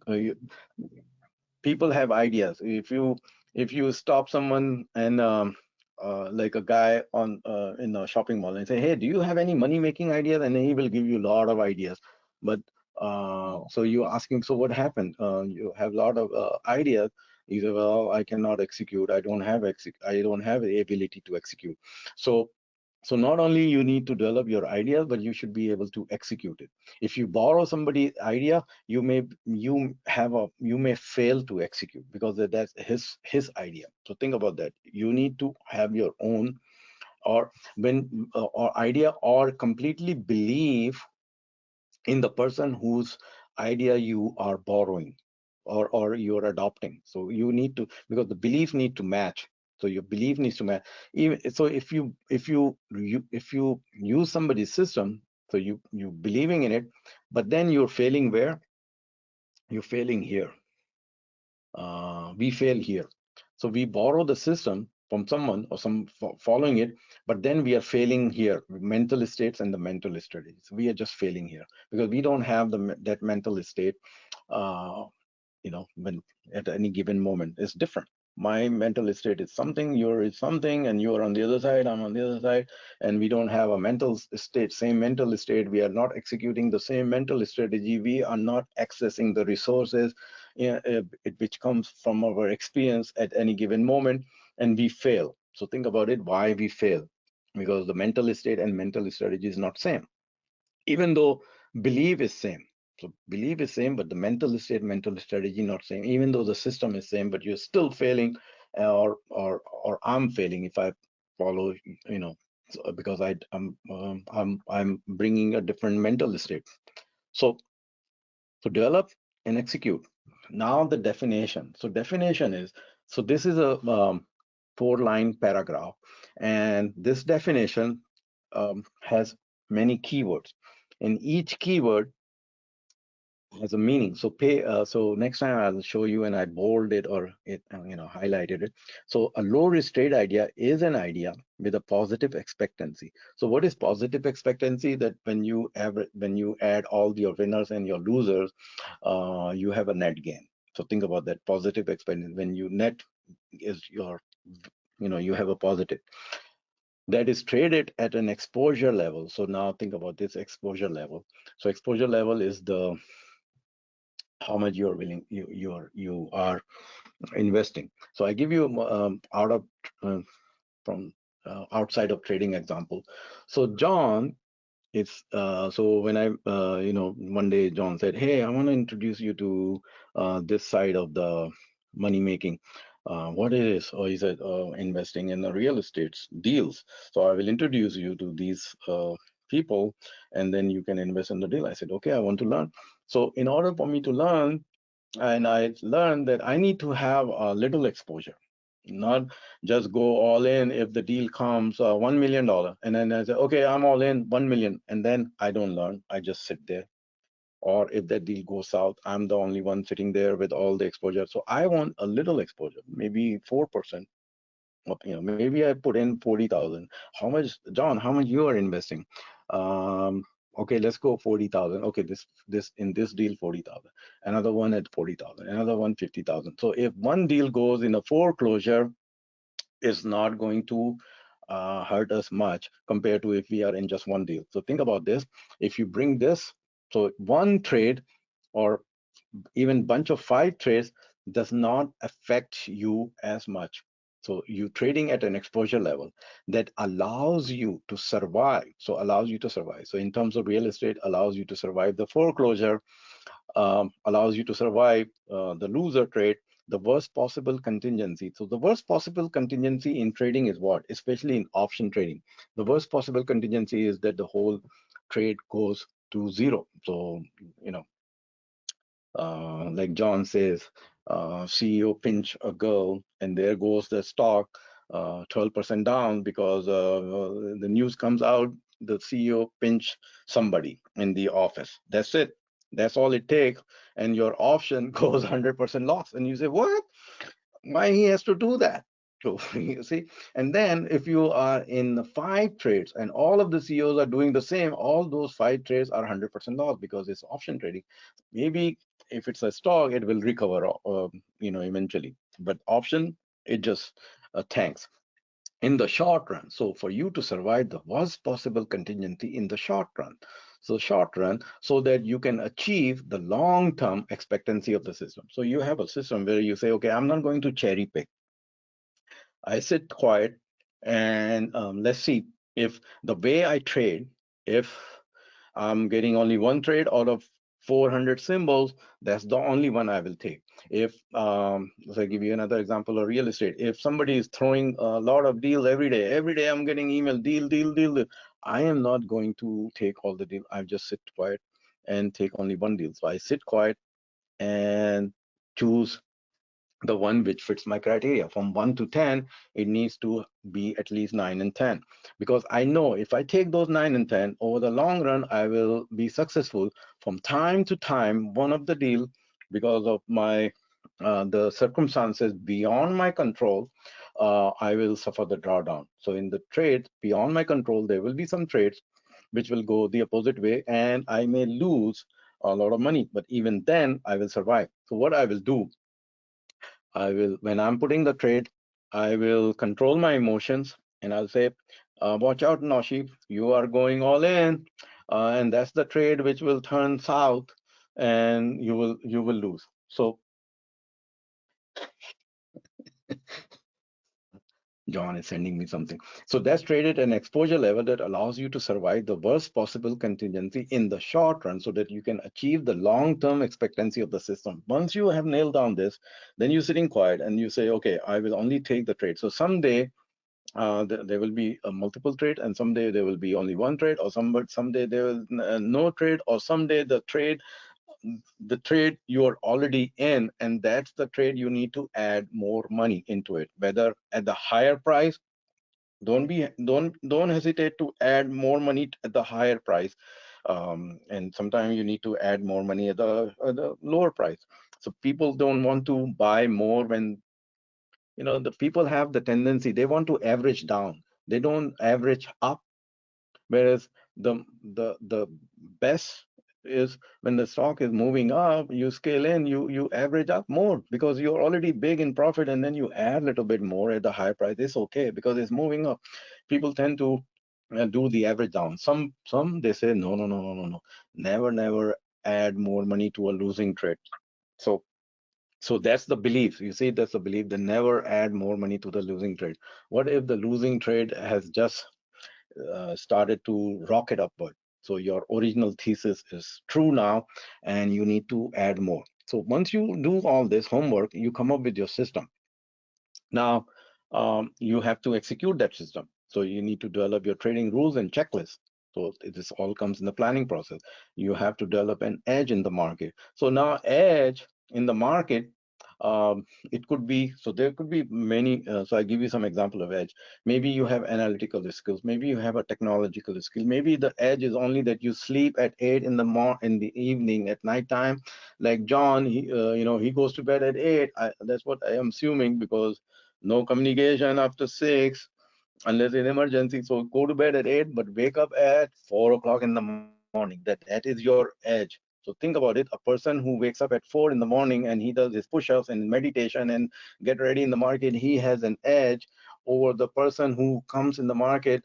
people have ideas. If you stop someone and like a guy on in a shopping mall and say, hey, do you have any money making ideas, and then he will give you a lot of ideas. But so you ask him, so what happened? You have a lot of ideas. He said, well, I cannot execute. I don't have the ability to execute. So not only you need to develop your ideas, but you should be able to execute it. If you borrow somebody's idea, you may fail to execute because that's his idea. So think about that. You need to have your own, or or idea, or completely believe in the person whose idea you are borrowing or you're adopting. So you need to, because the belief need to match. So your belief needs to match. Even so, if you use somebody's system, so you believing in it, but then you're failing where? You're failing here. We fail here. So we borrow the system from someone or some following it, but then we are failing here. Mental states and the mental strategies. We are just failing here because we don't have that mental state. Uh, when at any given moment it's different. My mental state is something, you're is something, and you're on the other side, I'm on the other side, and we don't have a mental state, same mental state. We are not executing the same mental strategy. We are not accessing the resources which comes from our experience at any given moment, and we fail. So think about it, why we fail, because the mental state and mental strategy is not same, even though belief is same. So belief is same, but the mental state, mental strategy not same. Even though the system is same, but you're still failing, or I'm failing if I follow, because I'm bringing a different mental state. So develop and execute. Now the definition. So definition is, so this is a 4-line paragraph, and this definition has many keywords, and each keyword has a meaning. So so next time I'll show you, and I bold it or it highlighted it. So a low risk trade idea is an idea with a positive expectancy. So what is positive expectancy? That when you add all your winners and your losers, you have a net gain. So think about that positive expectancy. When you net is your, you have a positive that is traded at an exposure level. So now think about this exposure level. So exposure level is the how much you are willing, you are investing. So I give you out of from outside of trading example. So John, it's so when I one day John said, hey, I want to introduce you to this side of the money making. What it is? Or he said, investing in the real estate deals. So I will introduce you to these people, and then you can invest in the deal. I said, okay, I want to learn. So in order for me to learn, and I learned that I need to have a little exposure, not just go all in. If the deal comes $1 million, and then I say, okay, I'm all in 1 million, and then I don't learn, I just sit there. Or if that deal goes south, I'm the only one sitting there with all the exposure. So I want a little exposure, maybe 4%. Maybe I put in 40,000. How much, John? How much you are investing? Um, okay, let's go 40,000. Okay, this in this deal 40,000. Another one at 40,000. Another one 50,000. So if one deal goes in a foreclosure, it's not going to hurt us much compared to if we are in just one deal. So think about this. If you bring this, so one trade or even bunch of 5 trades does not affect you as much. So you trading at an exposure level that allows you to survive. So allows you to survive. So in terms of real estate, allows you to survive the foreclosure, allows you to survive the loser trade, the worst possible contingency. So the worst possible contingency in trading is what? Especially in option trading. The worst possible contingency is that the whole trade goes to zero. So, like John says, CEO pinch a girl, and there goes the stock 12% down because the news comes out, the CEO pinch somebody in the office. That's it. That's all it takes, and your option goes 100% loss. And you say, what? Why he has to do that? So you see, and then if you are in the 5 trades and all of the CEOs are doing the same, all those 5 trades are 100% loss because it's option trading. Maybe if it's a stock, it will recover, eventually. But option, it just tanks in the short run. So for you to survive the worst possible contingency in the short run, so that you can achieve the long-term expectancy of the system. So you have a system where you say, okay, I'm not going to cherry pick. I sit quiet, and let's see if the way I trade, if I'm getting only one trade out of 400 symbols, that's the only one I will take. If, let's say, give you another example of real estate. If somebody is throwing a lot of deals every day I'm getting email, deal, deal, deal, deal. I am not going to take all the deal. I just sit quiet. and take only one deal. So I sit quiet and choose the one which fits my criteria. From 1 to 10, it needs to be at least 9 and 10, because I know if I take those 9 and 10 over the long run, I will be successful. From time to time, one of the deal, because of my the circumstances beyond my control, I will suffer the drawdown. So in the trades beyond my control, there will be some trades which will go the opposite way, and I may lose a lot of money, but even then I will survive. So what I will do, I will, when I'm putting the trade, I will control my emotions and I'll say, watch out, Noshee, you are going all in, and that's the trade which will turn south, and you will lose. So John is sending me something. So that's traded an exposure level that allows you to survive the worst possible contingency in the short run so that you can achieve the long-term expectancy of the system. Once you have nailed down this, then you're sitting quiet and you say, okay, I will only take the trade. So someday there will be a multiple trade, and someday there will be only one trade, or someday there will no trade, or someday the trade you are already in, and that's the trade you need to add more money into it, whether at the higher price. Don't hesitate to add more money at the higher price, and sometimes you need to add more money at the lower price. So people don't want to buy more when, the people have the tendency, they want to average down, they don't average up. Whereas the best is when the stock is moving up, you scale in, you average up more because you're already big in profit, and then you add a little bit more at the high price. It's okay because it's moving up. People tend to do the average down. Some they say no, no, no, no, no, no, never add more money to a losing trade. So that's the belief. You see, that's the belief. They never add more money to the losing trade. What if the losing trade has just started to rocket upward? So your original thesis is true now, and you need to add more. So once you do all this homework, you come up with your system. Now, you have to execute that system. So you need to develop your trading rules and checklists. So this all comes in the planning process. You have to develop an edge in the market. So now edge in the market, it could be, so there could be many. So I give you some example of edge. Maybe you have analytical skills. Maybe you have a technological skill. Maybe the edge is only that you sleep at 8 in the evening at night time. Like John, he goes to bed at 8. That's what I am assuming, because no communication after 6 unless in emergency. So go to bed at 8, but wake up at 4 o'clock in the morning. That is your edge. So think about it. A person who wakes up at 4 in the morning and he does his push-ups and meditation and get ready in the market, he has an edge over the person who comes in the market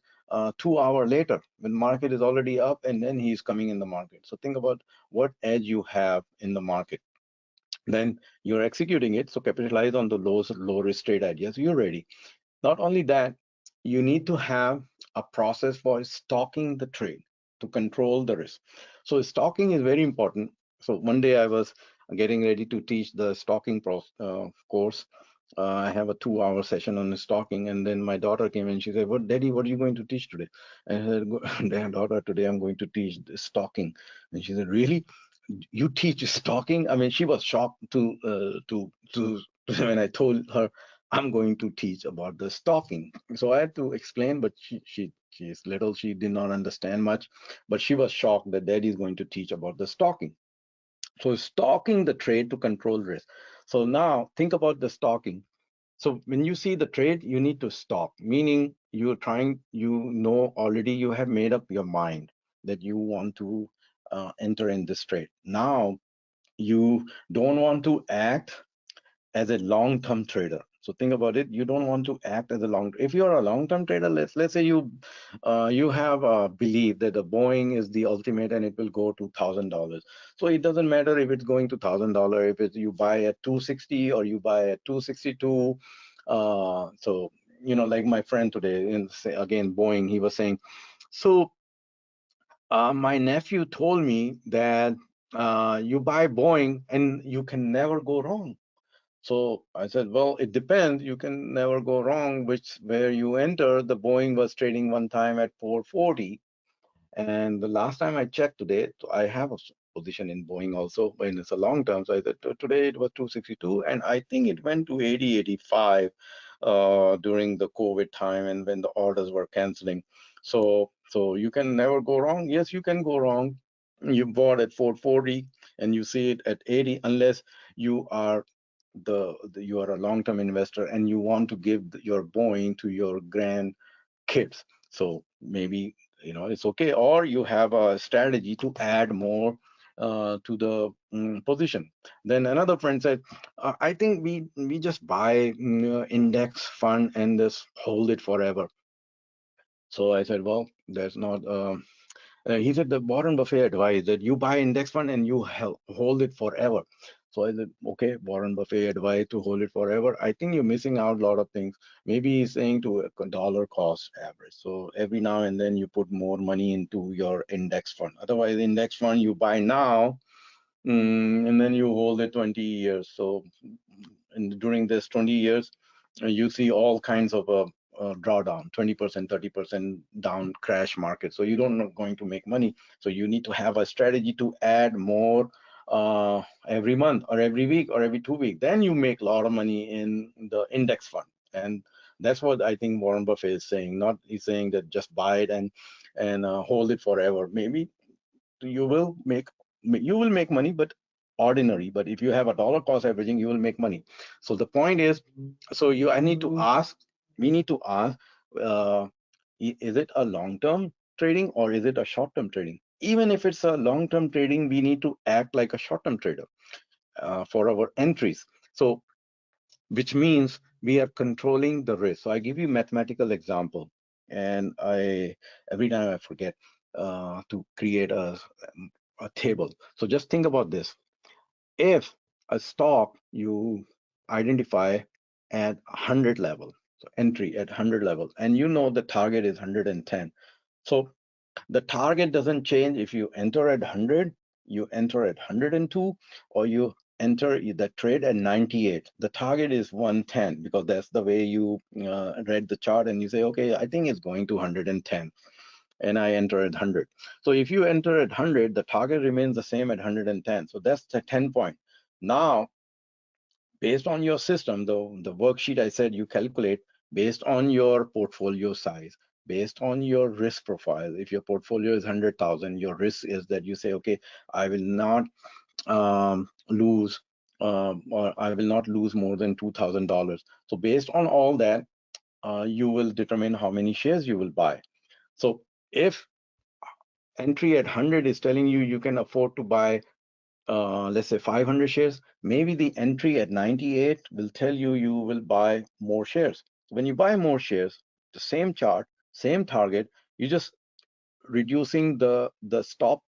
2 hours later when market is already up and then he's coming in the market. So think about what edge you have in the market. Then you're executing it. So capitalize on the low risk trade ideas. You're ready. Not only that, you need to have a process for stocking the trade to control the risk. So stocking is very important. So one day I was getting ready to teach the stocking course. I have a 2-hour session on stocking, and then my daughter came and she said, "What, Daddy? What are you going to teach today?" And I said, "Dad, daughter, today I'm going to teach stocking." And she said, "Really? You teach stalking?" I mean, she was shocked to when I told her I'm going to teach about the stalking. So I had to explain, but she is little, she did not understand much, but she was shocked that Daddy is going to teach about the stalking. So stalking the trade to control risk. So now think about the stalking. So when you see the trade, you need to stop, meaning already you have made up your mind that you want to enter in this trade. Now you don't want to act as a long-term trader. So think about it. You don't want to act as a if you're a long-term trader, let's say you have a belief that the Boeing is the ultimate and it will go to $1,000. So it doesn't matter if it's going to $1,000, if it's you buy at 260 or you buy at 262. So like my friend today, again Boeing, he was saying, so my nephew told me that you buy Boeing and you can never go wrong. So I said, well, it depends. You can never go wrong, where you enter. The Boeing was trading one time at 440. And the last time I checked today, I have position in Boeing also when it's a long term. So I said today it was 262, and I think it went to 80, 85 during the COVID time and when the orders were canceling. So you can never go wrong. Yes, you can go wrong. You bought at 440 and you see it at 80, unless you are you are a long-term investor and you want to give your Boeing to your grandkids. So maybe it's okay, or you have a strategy to add more to the position. Then another friend said, I think we just buy index fund and just hold it forever. So I said, well, that's not. He said the Warren Buffett advised that you buy index fund and you hold it forever. So I said, okay, Warren Buffett advised to hold it forever. I think you're missing out a lot of things. Maybe he's saying to a dollar cost average. So every now and then you put more money into your index fund. Otherwise, index fund you buy now, and then you hold it 20 years. So during this 20 years, you see all kinds of drawdown, 20%, 30% down crash market. So you don't know going to make money. So you need to have a strategy to add more every month or every week or every 2 weeks. Then you make a lot of money in the index fund. And that's what I think Warren Buffett is saying. Not he's saying that just buy it and hold it forever. Maybe you will make money, but ordinary. But if you have a dollar cost averaging, you will make money. So the point is, so I need to ask, we need to ask, uh, is it a long-term trading or is it a short-term trading? Even if it's a long-term trading, we need to act like a short-term trader for our entries. So which means we are controlling the risk. So I give you mathematical example, and every time I forget to create a table. So just think about this. If a stock you identify at 100 level, so entry at 100 level, and you know the target is 110. So the target doesn't change if you enter at 100, you enter at 102, or you enter the trade at 98. The target is 110 because that's the way you read the chart and you say, okay, I think it's going to 110 and I enter at 100. So if you enter at 100, the target remains the same at 110. So that's the 10 point. Now, based on your system, the worksheet I said you calculate based on your portfolio size, based on your risk profile. If your portfolio is 100,000, your risk is that you say, okay, I will not lose, or I will not lose more than $2,000. So based on all that, you will determine how many shares you will buy. So if entry at 100 is telling you you can afford to buy let's say 500 shares, maybe the entry at 98 will tell you you will buy more shares. When you buy more shares, the same chart, same target, you just reducing the stop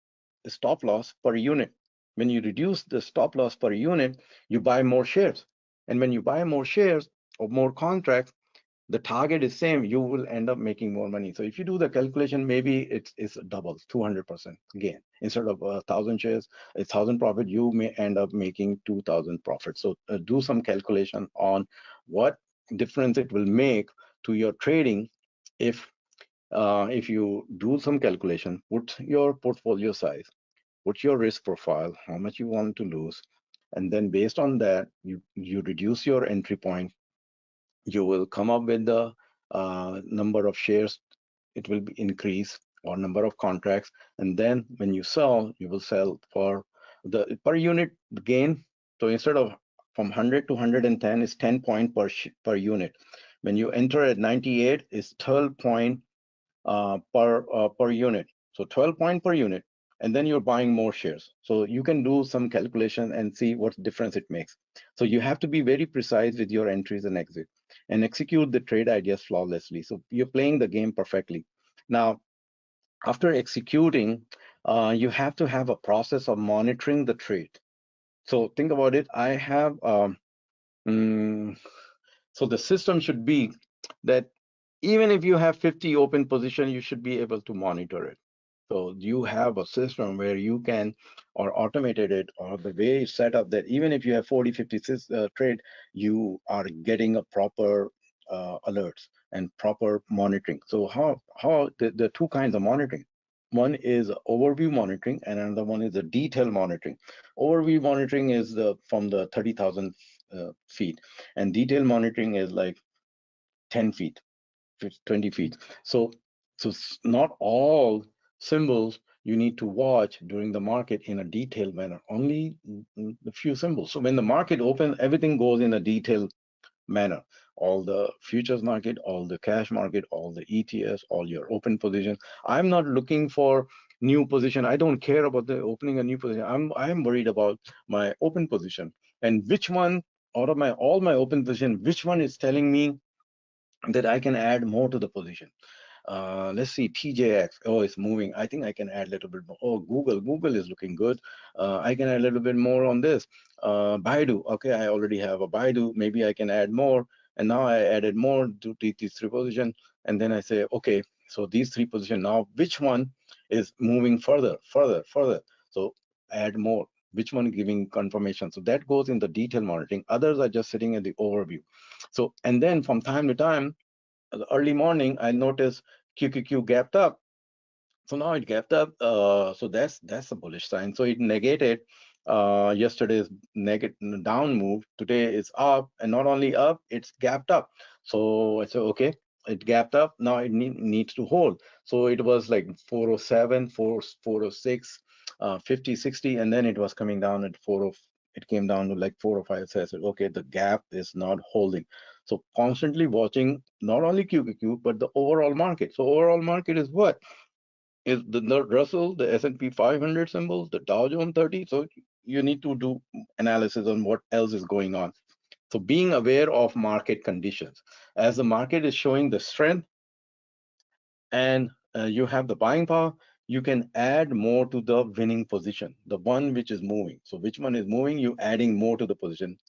loss per unit. When you reduce the stop loss per unit, you buy more shares. And when you buy more shares or more contracts, the target is same, you will end up making more money. So if you do the calculation, maybe it's double, 200% gain. Instead of 1,000 shares, 1,000 profit, you may end up making 2,000 profit. So do some calculation on what difference it will make to your trading if you do some calculation, put your portfolio size, put your risk profile, how much you want to lose, and then based on that, you reduce your entry point. You will come up with the number of shares it will be increase, or number of contracts, and then when you sell, you will sell for the per unit gain. So instead of from 100 to 110 is 10 point per unit. When you enter at 98 is 12 point per unit. So 12 point per unit, and then you're buying more shares. So you can do some calculation and see what difference it makes. So you have to be very precise with your entries and exit and execute the trade ideas flawlessly. So you're playing the game perfectly. Now, after executing, you have to have a process of monitoring the trade. So think about it. I have mm, so the system should be that even if you have 50 open position, you should be able to monitor it. So you have a system where you can, or automated it, or the way it's set up that even if you have 40, 50 trade, you are getting a proper alerts and proper monitoring. So how the two kinds of monitoring. One is overview monitoring, and another one is the detail monitoring. Overview monitoring is from the 30,000 feet, and detail monitoring is like 10 feet, 20 feet. So, not all symbols you need to watch during the market in a detailed manner, only the few symbols. So when the market opens, everything goes in a detailed manner. All the futures market, all the cash market, all the ETFs, all your open positions. I'm not looking for new position. I don't care about the opening a new position. I'm worried about my open position, and which one out of my all my open position, which one is telling me that I can add more to the position. Let's see, TJX. Oh, it's moving. I think I can add a little bit more. Oh, Google is looking good. I can add a little bit more on this. Baidu. Okay, I already have a Baidu. Maybe I can add more. And now I added more to these three positions. And then I say, okay, so these three positions now, which one is moving further, further, further? So add more. Which one giving confirmation? So that goes in the detail monitoring. Others are just sitting in the overview. So, and then from time to time, early morning, I noticed QQQ gapped up. So now it gapped up. So that's a bullish sign. So it negated yesterday's negative down move. Today is up, and not only up, it's gapped up. So I said, okay, it gapped up. Now it needs to hold. So it was like 407, 406, 50, 60, and then it was coming down at 40. It came down to like 405. So I said, okay, the gap is not holding. So constantly watching not only QQQ but the overall market. So overall market is what? Is the Russell, the S&P 500 symbols, the Dow Jones 30. So you need to do analysis on what else is going on. So being aware of market conditions. As the market is showing the strength and you have the buying power, you can add more to the winning position, the one which is moving. So which one is moving, you adding more to the position.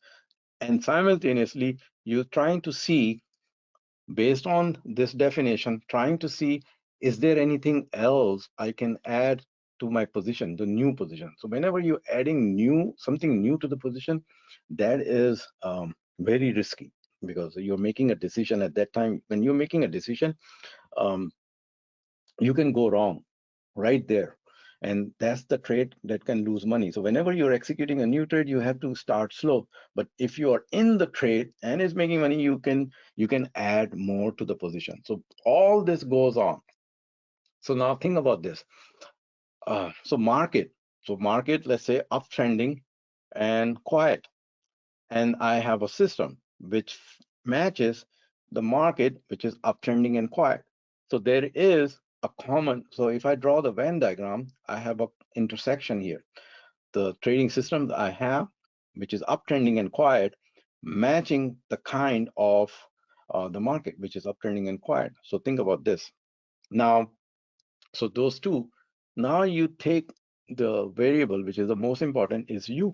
And simultaneously, you're trying to see, based on this definition, trying to see, is there anything else I can add to my position, the new position? So whenever you're adding something new to the position, that is very risky, because you're making a decision at that time. When you're making a decision, um, you can go wrong right there. And that's the trade that can lose money. So whenever you're executing a new trade, you have to start slow. But if you are in the trade and it's making money, you can add more to the position. So all this goes on. So now think about this. So market, let's say uptrending and quiet. And I have a system which matches the market, which is uptrending and quiet. So there is a common. So if I draw the Venn diagram, I have a intersection here. The trading system that I have, which is uptrending and quiet, matching the kind of the market, which is uptrending and quiet. So think about this. Now, so those two. Now you take the variable, which is the most important, is you.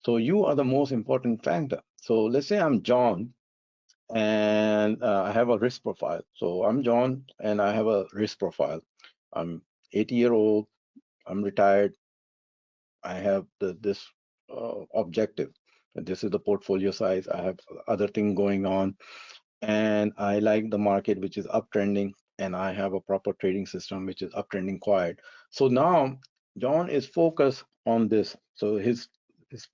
So you are the most important factor. So let's say I'm John, and I have a risk profile. So I'm John and I have a risk profile. I'm 80-year-old, I'm retired, I have this objective. This is the portfolio size. I have other thing going on, and I like the market which is uptrending, and I have a proper trading system which is uptrending quiet. So now John is focused on this. So his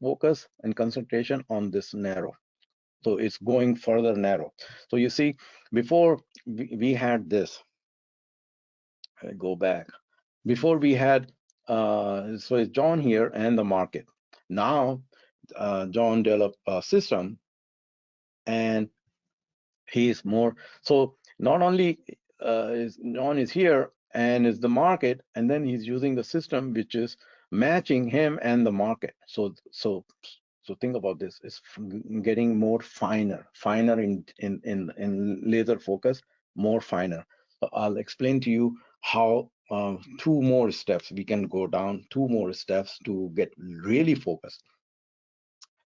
focus and concentration on this narrow. So it's going further narrow. So you see, before we had this, I go back. Before we had, so it's John here and the market. Now, John developed a system, and he's more, so not only is John is here and is the market, and then he's using the system which is matching him and the market. So think about this. It's getting more finer in laser focus, more finer. So I'll explain to you how two more steps we can go down, two more steps to get really focused.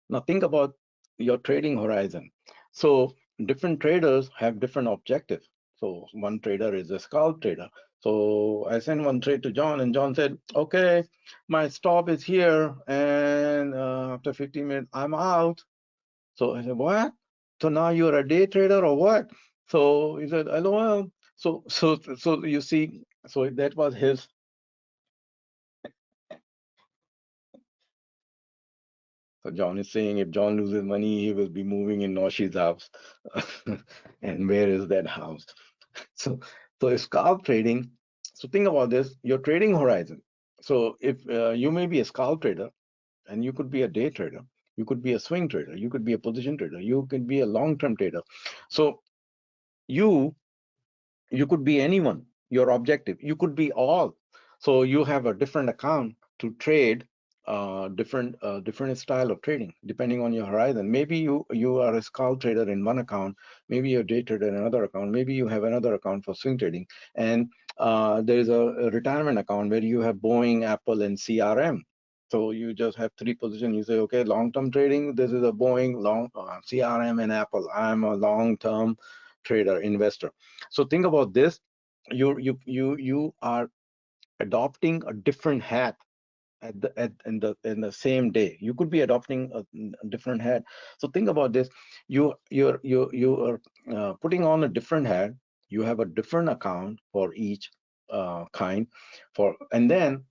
Now think about your trading horizon. So different traders have different objectives. So one trader is a scalp trader. So I sent one trade to John, and John said, okay, my stop is here, and after 15 minutes, I'm out. So I said, what? So now you're a day trader or what? So he said, LOL. So you see, So that was his. So John is saying if John loses money, he will be moving in Noshee's house. And where is that house? So, so scalp trading. So think about this: your trading horizon. So if you may be a scalp trader, and you could be a day trader, you could be a swing trader, you could be a position trader, you could be a long-term trader. So you you could be anyone, your objective, you could be all. So you have a different account to trade, different style of trading depending on your horizon. Maybe you are a scalp trader in one account, maybe you're a day trader in another account, maybe you have another account for swing trading, and there is a retirement account where you have Boeing, Apple, and CRM. So you just have three positions. You say, okay, long-term trading, this is a Boeing, CRM, and Apple. I'm a long-term trader, investor. So think about this: you are adopting a different hat in the same day. You could be adopting a different hat. So think about this: you are putting on a different hat. You have a different account for each kind, and then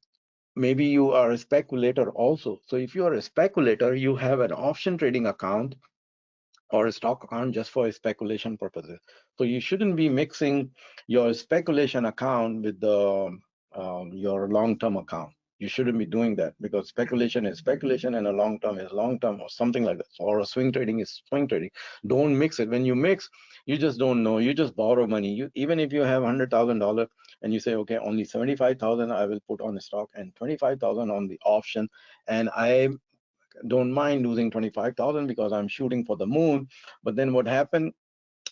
maybe you are a speculator also. So if you are a speculator, you have an option trading account or a stock account just for speculation purposes. So you shouldn't be mixing your speculation account with the your long-term account. You shouldn't be doing that, because speculation is speculation and a long-term is long-term, or something like that. Or a swing trading is swing trading. Don't mix it. When you mix, you just don't know. You just borrow money. You, even if you have $100,000 and you say, okay, only 75,000 I will put on the stock and 25,000 on the option, and I don't mind losing 25,000 because I'm shooting for the moon. But then what happened?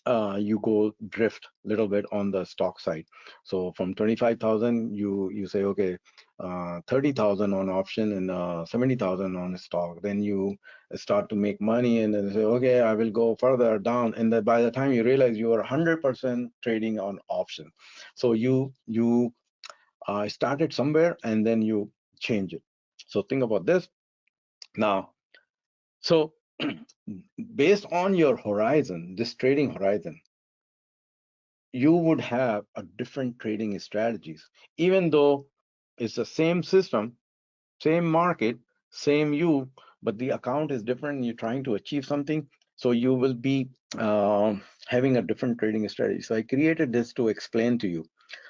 You go drift a little bit on the stock side. So from 25,000, you say, okay, 30,000 on option and 70,000 on stock. Then you start to make money and then say, okay, I will go further down. And then by the time you realize you are 100% trading on option. So you started somewhere and then you change it. So think about this now. So based on your horizon, this trading horizon, you would have a different trading strategies, even though it's the same system, same market, same you, but the account is different. You're trying to achieve something, so you will be having a different trading strategy. So I created this to explain to you.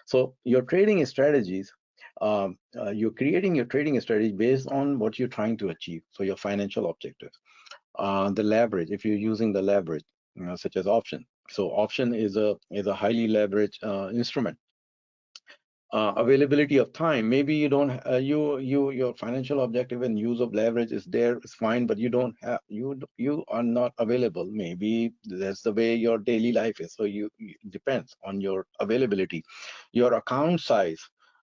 So your trading strategies, you're creating your trading strategy based on what you're trying to achieve. So your financial objectives, the leverage, if you're using the leverage, such as option. So option is a highly leveraged instrument. Availability of time. Maybe you don't your financial objective and use of leverage is there, it's fine, but you don't have you are not available. Maybe that's the way your daily life is. So depends on your availability. Your account size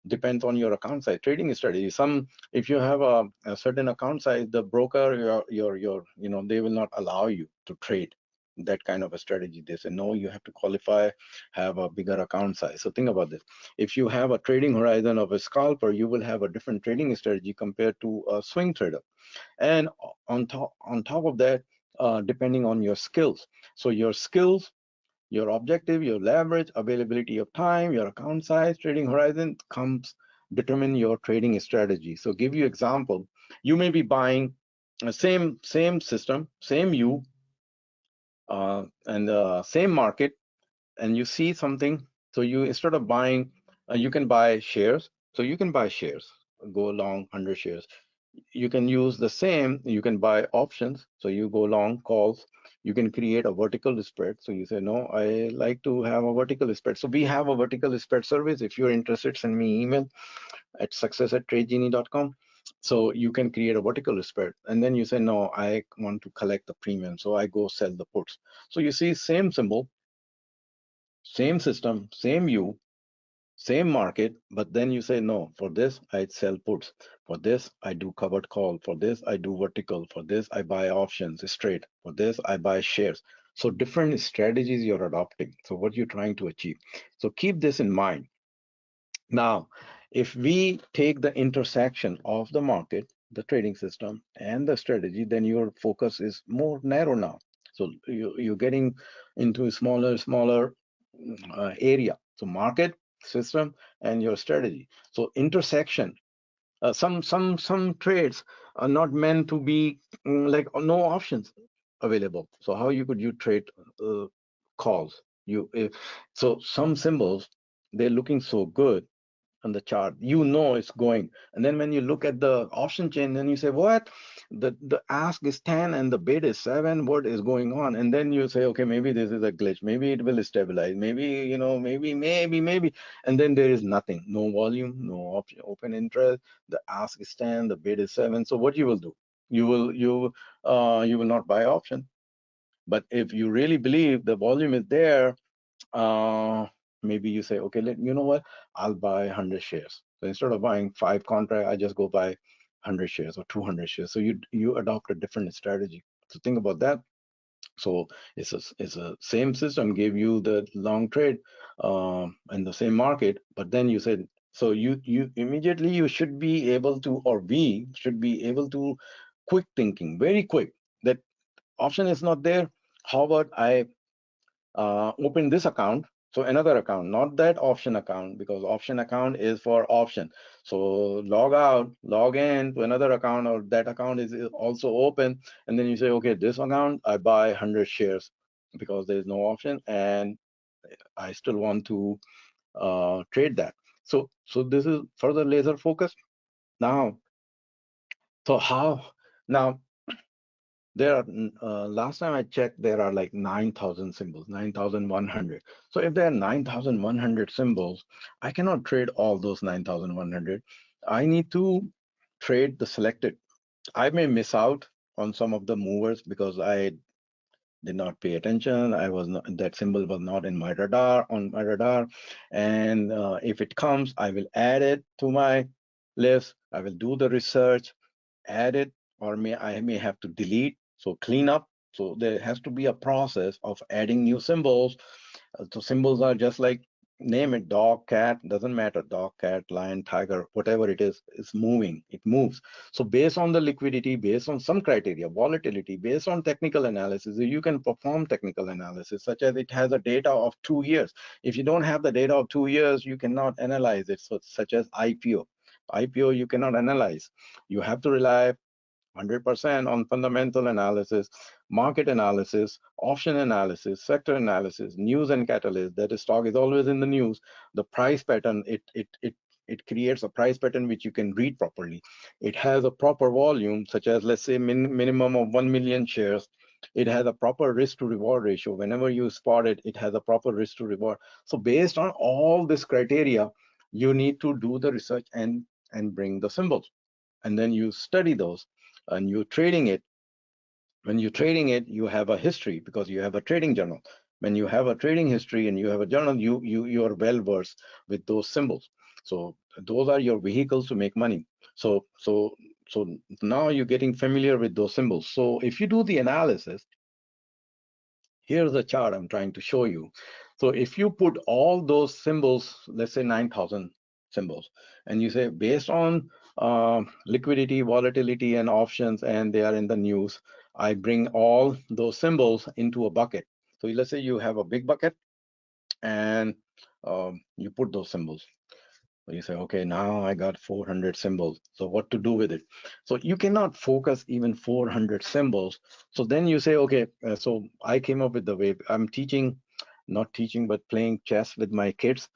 depends on your account size. Trading strategy. Some, if you have a certain account size, the broker, your they will not allow you to trade that kind of a strategy. They say no, you have to qualify, have a bigger account size. So think about this: if you have a trading horizon of a scalper, you will have a different trading strategy compared to a swing trader. And on top of that, depending on your skills. So your skills, your objective, your leverage, availability of time, your account size, trading horizon comes determine your trading strategy. So give you example, you may be buying a same system, same you, and same market, and you see something. So you, instead of buying, you can buy shares. So you can buy shares, go long 100 shares. You can use the same, you can buy options. So you go long calls. You can create a vertical spread. So you say, no, I like to have a vertical spread. So we have a vertical spread service. If you're interested, send me email at success@tradegenie.com. So you can create a vertical spread. And then you say, no, I want to collect the premium. So I go sell the puts. So you see, same symbol, same system, same you, same market, but then you say, no, for this, I sell puts. For this, I do covered call. For this, I do vertical. For this, I buy options straight. For this, I buy shares. So different strategies you're adopting. So what you're trying to achieve. So keep this in mind. Now, if we take the intersection of the market, the trading system, and the strategy, then your focus is more narrow now. So you're getting into a smaller area. So market, system and your strategy. So intersection. Some trades are not meant to be like no options available. So how you trade uh, calls? So some symbols, they're looking so good on the chart, it's going, and then when you look at the option chain, then you say, what, the ask is 10 and the bid is 7, what is going on? And then you say, okay, maybe this is a glitch, maybe it will stabilize, maybe, maybe, and then there is nothing, no volume, no option, open interest, the ask is 10, the bid is 7. So what you will do, you will not buy option. But if you really believe the volume is there, uh, maybe you say, okay, you know what, I'll buy 100 shares. So instead of buying 5 contracts, I just go buy 100 shares or 200 shares. So you adopt a different strategy. So think about that. So it's a same system gave you the long trade in the same market, but then you said, so you immediately you should be able to, or we should be able to, quick thinking, very quick, that option is not there. How about I open this account, so another account, not that option account, because option account is for option. So log out, log in to another account, or that account is also open, and then you say, okay, this account I buy 100 shares because there is no option and I still want to trade that. So this is further laser focus. Now, so how now there are, last time I checked, there are like 9,000 symbols, 9,100. So if there are 9,100 symbols, I cannot trade all those 9,100. I need to trade the selected. I may miss out on some of the movers because I did not pay attention. I was not, that symbol was not in my radar, on my radar. And if it comes, I will add it to my list. I will do the research, add it, or I may have to delete, so clean up. So there has to be a process of adding new symbols. So symbols are just like, name it, dog, cat, doesn't matter, dog, cat, lion, tiger, whatever it is, it's moving, it moves. So based on the liquidity, based on some criteria, volatility, based on technical analysis, you can perform technical analysis, such as it has a data of 2 years. If you don't have the data of 2 years, you cannot analyze it. So such as IPO. IPO, you cannot analyze. You have to rely 100% on fundamental analysis, market analysis, option analysis, sector analysis, news and catalyst. That is, stock is always in the news. The price pattern, it creates a price pattern which you can read properly. It has a proper volume, such as, let's say, minimum of 1 million shares. It has a proper risk to reward ratio. Whenever you spot it, it has a proper risk to reward. So based on all this criteria, you need to do the research and bring the symbols, and then you study those, and you're trading it. When you're trading it, you have a history because you have a trading journal. When you have a trading history and you have a journal, you are well versed with those symbols. So those are your vehicles to make money. So now you're getting familiar with those symbols. So if you do the analysis, here's a chart I'm trying to show you. So if you put all those symbols, let's say 9,000 symbols, and you say, based on liquidity, volatility, and options, and they are in the news, I bring all those symbols into a bucket. So let's say you have a big bucket, and you put those symbols. So you say, okay, now I got 400 symbols. So what to do with it? So you cannot focus even 400 symbols. So then you say, okay, so I came up with the way I'm teaching, not teaching, but playing chess with my kids.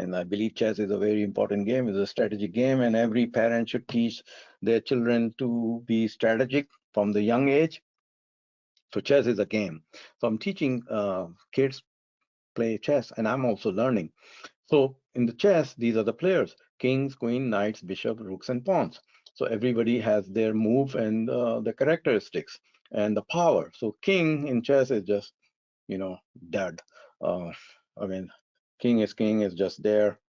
And I believe chess is a very important game, it's a strategic game, and every parent should teach their children to be strategic from the young age. So chess is a game. So I'm teaching kids play chess, and I'm also learning. So in the chess, these are the players: kings, queen, knights, bishop, rooks, and pawns. So everybody has their move and the characteristics and the power. So king in chess is just, dead. Uh, I mean, king is just there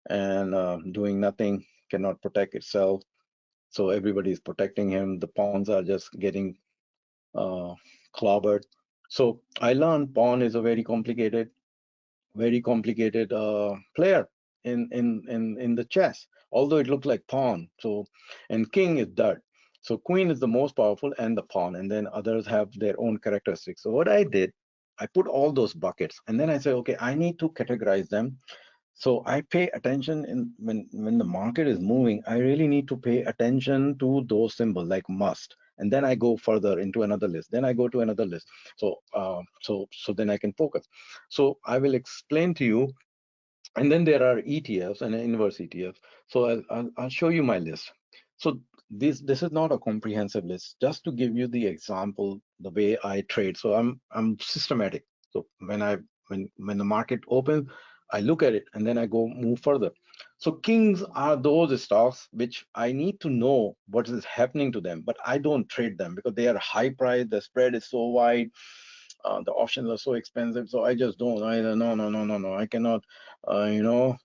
and doing nothing, cannot protect itself. So everybody is protecting him. The pawns are just getting uh, clobbered. So I learned pawn is a very complicated player in the chess, although it looks like pawn. So, and king is dirt. So queen is the most powerful, and the pawn, and then others have their own characteristics. So what I did, I put all those buckets, and then I said, okay, I need to categorize them So I pay attention when the market is moving. I really need to pay attention to those symbols like must, and then I go further into another list. Then I go to another list. So then I can focus. So I will explain to you, and then there are ETFs and inverse ETFs. So I'll show you my list. So this is not a comprehensive list, just to give you the example, the way I trade. So I'm systematic. So when the market opens, I look at it and then I go move further. So kings are those stocks which I need to know what is happening to them, but I don't trade them because they are high price, the spread is so wide, the options are so expensive. So I just don't. No. I cannot.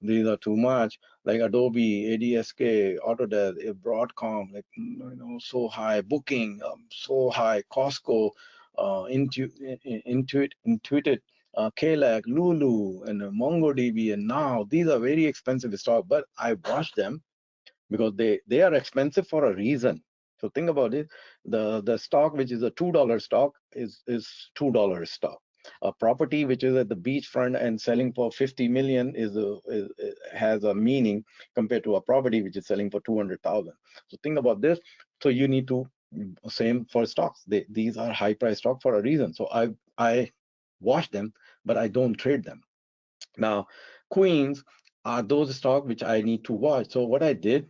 These are too much. Like Adobe, ADSK, Autodesk, Broadcom, like so high. Booking, so high. Costco, Intuit, KLAC, Lulu, and MongoDB, and now these are very expensive stocks. But I watch them because they are expensive for a reason. So think about it. The stock which is a $2 stock is $2 stock. A property which is at the beachfront and selling for 50 million has a meaning compared to a property which is selling for 200,000. So think about this. So you need to same for stocks. These are high price stock for a reason. So I watch them, but I don't trade them. Now, queens are those stocks which I need to watch. So what I did,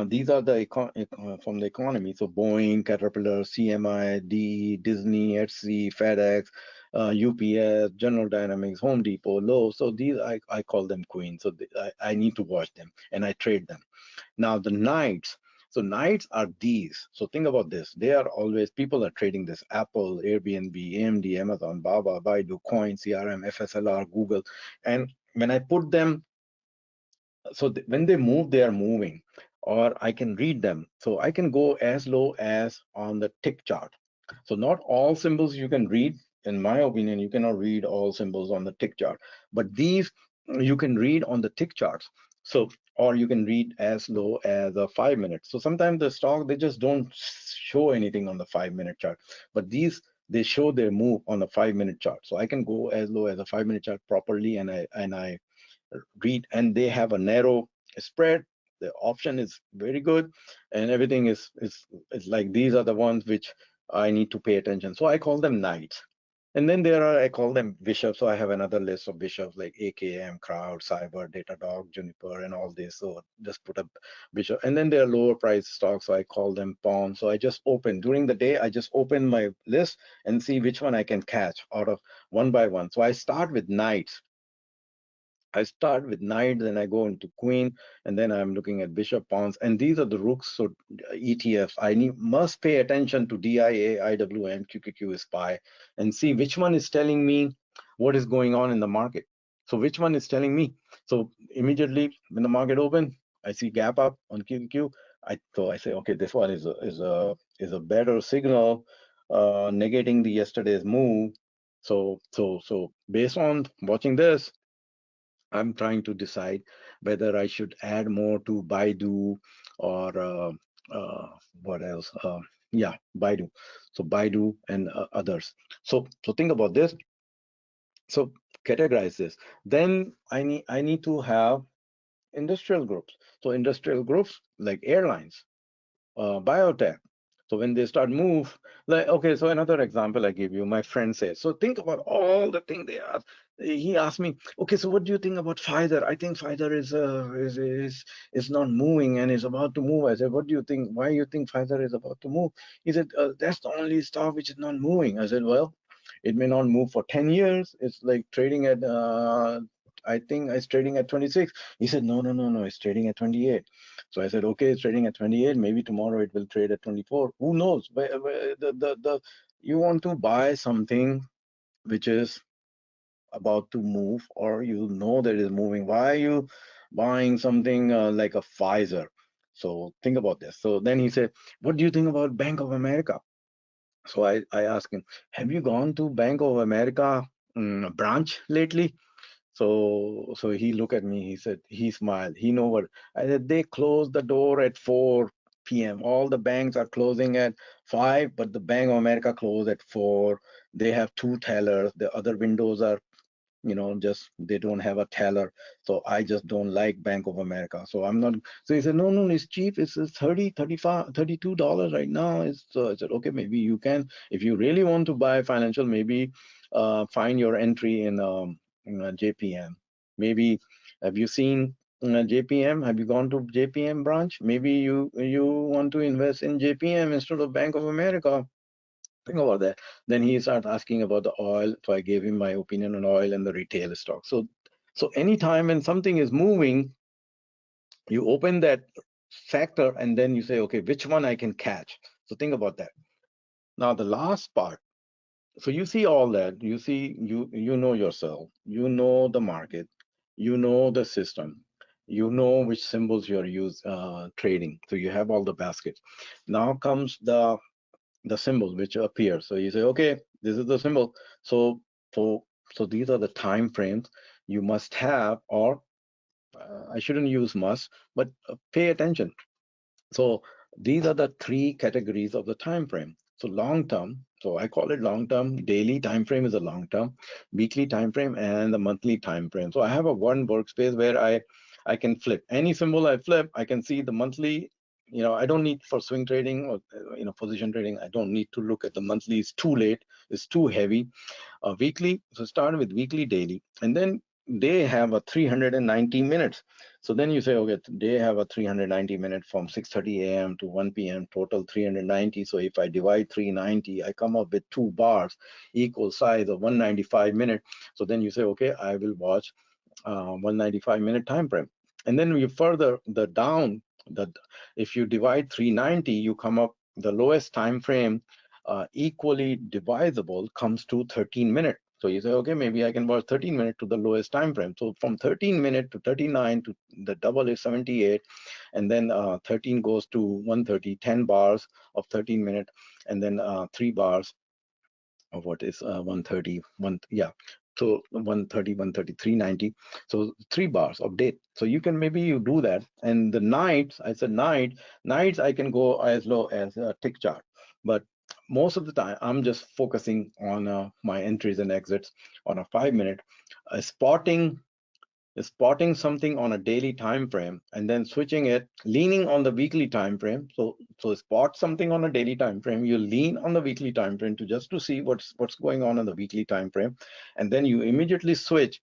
these are the from the economy. So Boeing, Caterpillar, CMI, D, Disney, Etsy, FedEx, UPS, General Dynamics, Home Depot, Lowe's. So these I call them queens. So I need to watch them and I trade them. Now the knights. So knights are these. So think about this. They are always, people are trading this: Apple, Airbnb, AMD, Amazon, Baba, Baidu, Coin, CRM, FSLR, Google. And when I put them, so when they move, they are moving, or I can read them. So I can go as low as on the tick chart. So not all symbols you can read. In my opinion, you cannot read all symbols on the tick chart, but these you can read on the tick charts. So, or you can read as low as a 5 minutes. So sometimes the stock, they just don't show anything on the 5 minute chart, but these, they show their move on the 5 minute chart. So I can go as low as a 5 minute chart properly, and I read, and they have a narrow spread. The option is very good, and everything is like, these are the ones which I need to pay attention. So I call them knights. And then there are, I call them bishops. So I have another list of bishops like AKM, Crowd, Cyber, Datadog, Juniper, and all this. So just put a bishop. And then there are lower price stocks. So I call them pawns. So I just open during the day. I just open my list and see which one I can catch out of one by one. So I start with knights. I start with knight, then I go into queen, and then I'm looking at bishop, pawns, and these are the rooks. So ETFs, must pay attention to DIA, IWM, QQQ, SPY, and see which one is telling me what is going on in the market. So which one is telling me? So immediately when the market open, I see gap up on QQQ. So I say, okay, this one is a better signal, negating the yesterday's move. So based on watching this, I'm trying to decide whether I should add more to Baidu, or what else? Yeah, Baidu. So Baidu and others. So think about this. So categorize this. Then I need to have industrial groups. So industrial groups like airlines, biotech. So when they start move, like, okay, so another example I give you, my friend says, so think about all the things they ask. He asked me, okay, so what do you think about Pfizer? I think Pfizer is not moving and is about to move. I said, what do you think? Why you think Pfizer is about to move? He said, that's the only stock which is not moving. I said, well, it may not move for 10 years. It's like trading at I think it's trading at 26. He said, no, it's trading at 28. So I said, okay, it's trading at 28. Maybe tomorrow it will trade at 24. Who knows? You want to buy something which is about to move, or you know that it is moving. Why are you buying something like a Pfizer? So think about this. So then he said, what do you think about Bank of America? So I asked him, have you gone to Bank of America branch lately? So he looked at me, he said, he smiled, he know what. I said, they close the door at 4 p.m. All the banks are closing at 5, but the Bank of America close at 4. They have two tellers, the other windows are just they don't have a teller. So I just don't like Bank of America. So I'm not. So he said, no, it's cheap. It's 30, 35, $32 right now. I said, okay, maybe you can, if you really want to buy financial, maybe find your entry in JPM. Maybe, have you seen JPM? Have you gone to JPM branch? Maybe you want to invest in JPM instead of Bank of America. Think about that. Then he started asking about the oil. So I gave him my opinion on oil and the retail stock. So anytime when something is moving, you open that sector and then you say, okay, which one I can catch? So think about that. Now the last part. So you see all that. You see, you know yourself. You know the market. You know the system. You know which symbols you're trading. So you have all the baskets. Now comes the symbol which appears. So you say, okay, this is the symbol. So so so these are the time frames you must have, or I shouldn't use must, but pay attention. So these are the three categories of the time frame. So long term, so I call it long term. Daily time frame is a long term, weekly time frame, and the monthly time frame. So I have a one workspace where I can flip any symbol. I flip, I can see the monthly. I don't need for swing trading or position trading. I don't need to look at the monthly. It's too late. It's too heavy. Weekly, so start with weekly, daily, and then they have a 390 minutes. So then you say, okay, they have a 390 minute from 6:30 a.m. to 1 p.m. total 390. So if I divide 390, I come up with 2 bars equal size of 195 minute. So then you say, okay, I will watch 195-minute time frame. And then you further the down, the if you divide 390, you come up the lowest time frame equally divisible comes to 13 minutes. So you say, okay, maybe I can watch 13 minutes to the lowest time frame. So from 13 minutes to 39 to the double is 78, and then 13 goes to 130, 10 bars of 13 minutes, and then 3 bars of what is 130, yeah. So 130, 130, 390. So 3 bars of date. So you can maybe you do that. And the nights, I said nights I can go as low as a tick chart. But most of the time, I'm just focusing on my entries and exits on a 5 minute. Spotting something on a daily time frame and then switching it, leaning on the weekly time frame. So spot something on a daily time frame, you lean on the weekly time frame to see what's going on in the weekly time frame, and then you immediately switch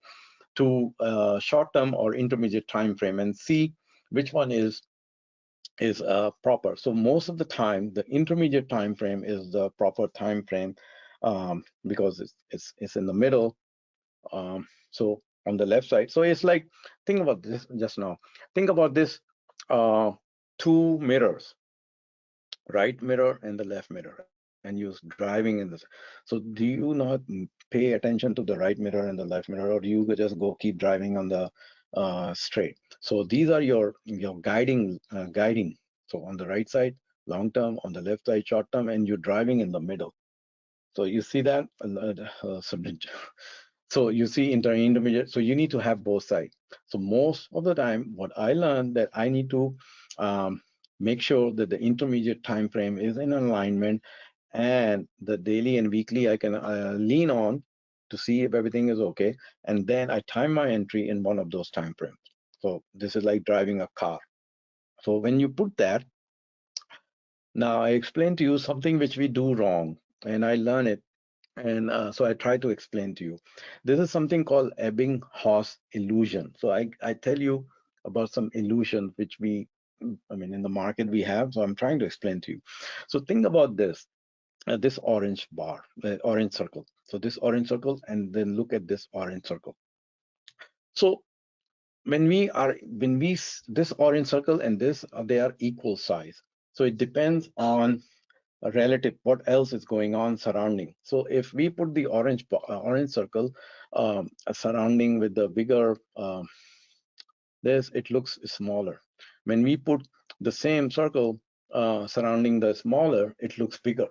to short term or intermediate time frame and see which one is proper. So most of the time, the intermediate time frame is the proper time frame, because it's in the middle. So on the left side, so it's like, think about this just now. Think about this, two mirrors, right mirror and the left mirror, and you're driving in this. So do you not pay attention to the right mirror and the left mirror, or do you just go keep driving on the straight? So these are your guiding. So on the right side, long term; on the left side, short term, and you're driving in the middle. So you see that. So you see intermediate. So you need to have both sides. So most of the time, what I learned that I need to make sure that the intermediate time frame is in alignment, and the daily and weekly I can lean on to see if everything is okay, and then I time my entry in one of those time frames. So this is like driving a car. So when you put that, now I explain to you something which we do wrong, and I learn it. And so I try to explain to you. This is something called Ebbinghaus illusion. So I tell you about some illusion which I mean, in the market we have. So I'm trying to explain to you. So think about this orange bar, the orange circle. So this orange circle, and then look at this orange circle. So this orange circle and this, they are equal size. So it depends on a relative what else is going on surrounding. So if we put the orange circle surrounding with the bigger this, it looks smaller. When we put the same circle surrounding the smaller, it looks bigger.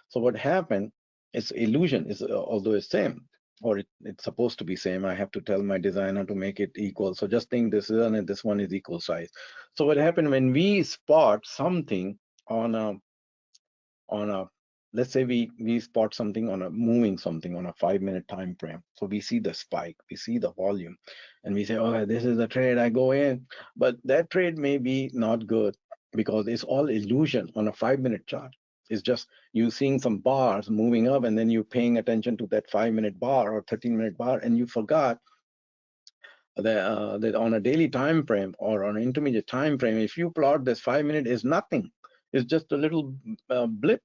So what happened, it's illusion, is although it's same, or it's supposed to be same, I have to tell my designer to make it equal. So just think this one and this one is equal size. So what happened when we spot something on a let's say we spot something on a moving something on a 5 minute time frame. So we see the spike, we see the volume, and we say, oh, this is a trade, I go in. But that trade may be not good because it's all illusion on a 5 minute chart. It's just you seeing some bars moving up, and then you paying attention to that 5 minute bar or 13 minute bar, and you forgot that on a daily time frame or on an intermediate time frame, if you plot this 5 minute is nothing. It's just a little blip,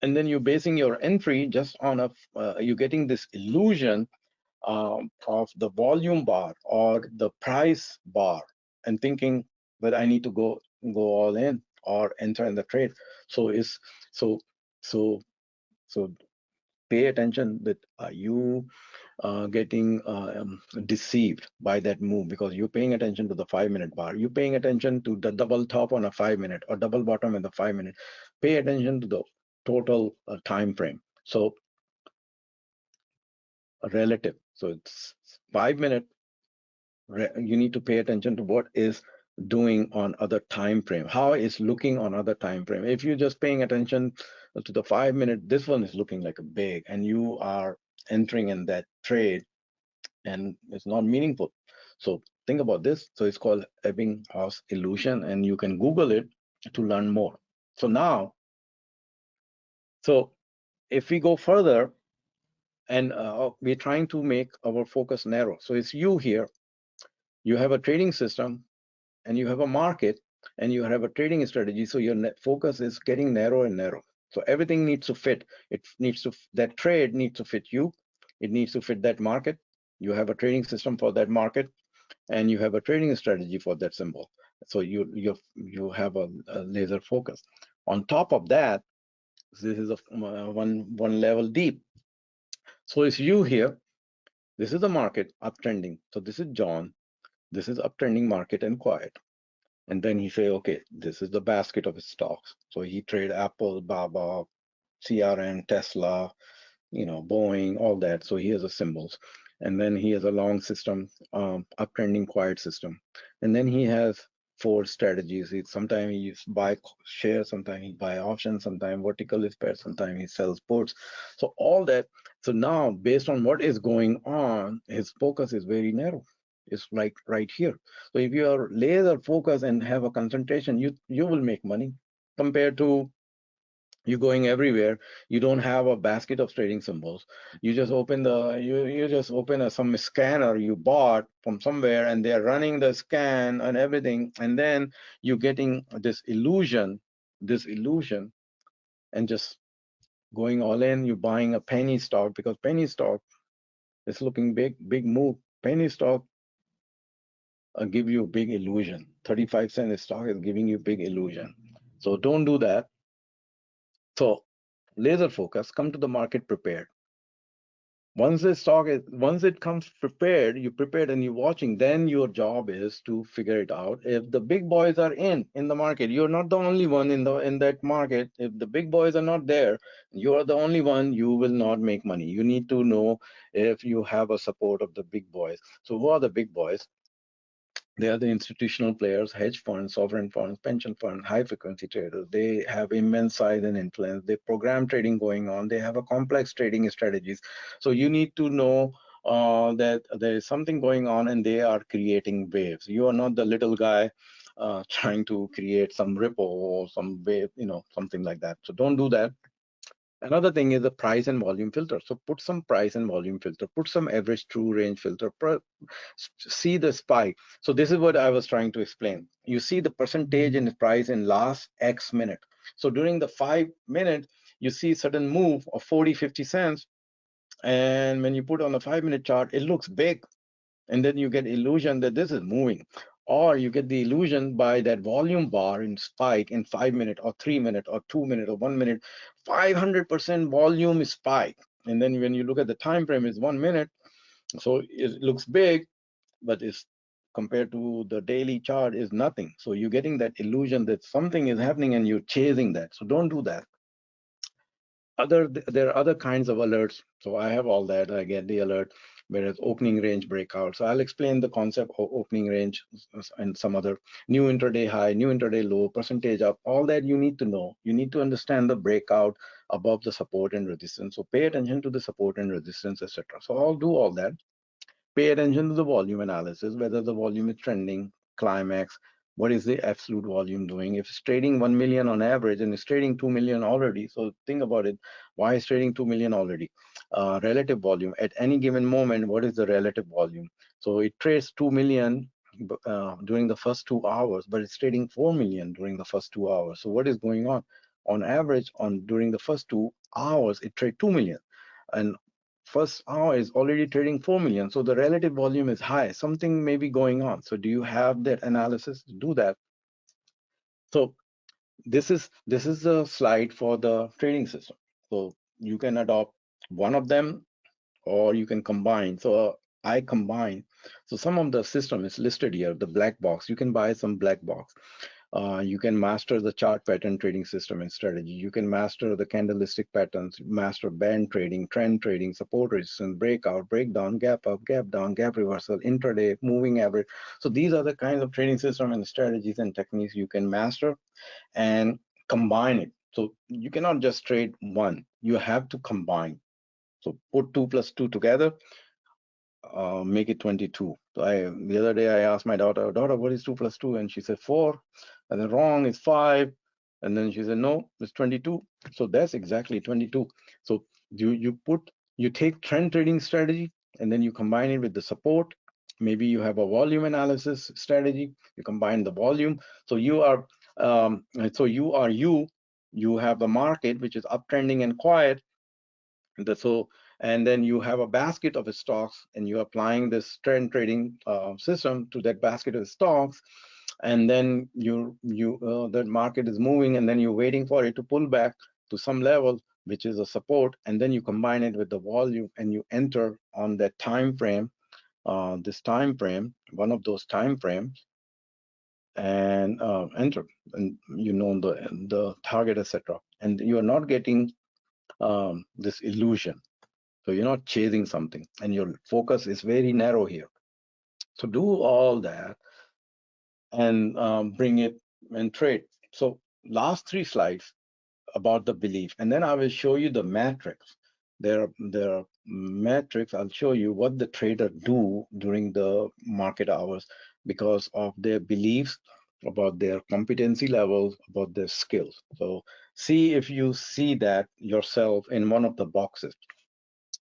and then you're basing your entry just on you're getting this illusion of the volume bar or the price bar, and thinking that I need to go all in or enter in the trade. So it's so so so pay attention that you getting deceived by that move, because you're paying attention to the 5 minute bar, you're paying attention to the double top on a 5 minute or double bottom in the 5 minute. Pay attention to the total time frame. So relative. So it's 5 minute. You need to pay attention to what is doing on other time frame, how it's looking on other time frame. If you're just paying attention to the 5 minute, this one is looking like a big, and you are entering in that trade, and it's not meaningful. So think about this. So it's called Ebbinghaus illusion, and you can Google it to learn more. So now, so if we go further, and we're trying to make our focus narrow. So it's you here. You have a trading system, and you have a market, and you have a trading strategy. So your focus is getting narrow and narrow. So everything needs to fit. It needs to, that trade needs to fit you. It needs to fit that market. You have a trading system for that market, and you have a trading strategy for that symbol. So you have a laser focus. On top of that, this is one level deep. So it's you here. This is the market uptrending. So this is John. This is uptrending market and quiet. And then he say, okay, this is the basket of his stocks. So he trade Apple, Baba, CRN, Tesla, Boeing, all that. So he has the symbols. And then he has a long system, uptrending quiet system. And then he has four strategies. Sometimes he buy shares, sometimes he buy options, sometimes vertical is pairs, sometimes he sells puts. So all that. So now, based on what is going on, his focus is very narrow. It's like right here. So if you are laser focused and have a concentration, you will make money compared to you going everywhere. You don't have a basket of trading symbols. You just open some scanner you bought from somewhere, and they're running the scan and everything, and then you're getting this illusion, and just going all in. You're buying a penny stock because penny stock is looking big move. Penny stock give you a big illusion. 35-cent stock is giving you big illusion. So don't do that. So laser focus, come to the market prepared. Once it comes prepared, you prepared and you're watching, then your job is to figure it out. If the big boys are in the market, you're not the only one in that market. If the big boys are not there, you're the only one, you will not make money. You need to know if you have a support of the big boys. So who are the big boys? They are the institutional players, hedge funds, sovereign funds, pension funds, high frequency traders. They have immense size and influence. They program trading going on. They have a complex trading strategies. So you need to know that there is something going on, and they are creating waves. You are not the little guy trying to create some ripple or some wave, something like that. So don't do that. Another thing is the price and volume filter. So put some price and volume filter, put some average true range filter, see the spike. So this is what I was trying to explain. You see the percentage in the price in last X minute. So during the 5 minute, you see certain move of 40, 50 cents. And when you put on the 5 minute chart, it looks big. And then you get illusion that this is moving. Or you get the illusion by that volume bar in spike in 5 minute or 3 minute or 2 minute or 1 minute, 500% volume spike. And then when you look at the time frame, it's 1 minute. So it looks big, but it's compared to the daily chart is nothing. So you're getting that illusion that something is happening and you're chasing that. So don't do that. There are other kinds of alerts. So I have all that. I get the alert. whereas opening range breakout. So I'll explain the concept of opening range and some other new intraday high, new intraday low, percentage up, all that you need to know. You need to understand the breakout above the support and resistance. So pay attention to the support and resistance, etc. So I'll do all that. Pay attention to the volume analysis, whether the volume is trending, climax, what is the absolute volume doing? If it's trading 1 million on average and it's trading 2 million already, so think about it. Why is trading 2 million already? Relative volume. At any given moment, what is the relative volume? So it trades 2 million during the first 2 hours, but it's trading 4 million during the first 2 hours. So what is going on? On average, during the first 2 hours, it trade 2 million. And first hour is already trading 4 million. So the relative volume is high. Something may be going on. So do you have that analysis to do that? So this is a slide for the trading system. So you can adopt one of them or you can combine. So I combine. So some of the system is listed here, the black box. You can buy some black box. You can master the chart pattern trading system and strategy. You can master the candlestick patterns, master band trading, trend trading, support resistance, breakout, breakdown, gap up, gap down, gap reversal, intraday, moving average. So these are the kinds of trading system and strategies and techniques you can master and combine it. So you cannot just trade one, you have to combine. So put 2 plus 2 together, make it 22. So the other day I asked my daughter, what is 2 plus 2? And she said 4. And then wrong is 5. And then she said, no, it's 22. So that's exactly 22. So you take trend trading strategy and then you combine it with the support. Maybe you have a volume analysis strategy. You combine the volume. So you are you have the market which is uptrending and quiet. And then you have a basket of stocks and you're applying this trend trading system to that basket of stocks, and then that market is moving and then you're waiting for it to pull back to some level which is a support, and then you combine it with the volume and you enter on that time frame, one of those time frames, and enter, and the target, etc. And you are not getting this illusion. So you're not chasing something and your focus is very narrow here. So do all that and bring it and trade. So last 3 slides about the belief, and then I will show you the metrics. There are metrics. I'll show you what the trader do during the market hours because of their beliefs about their competency levels, about their skills. So see if you see that yourself in one of the boxes.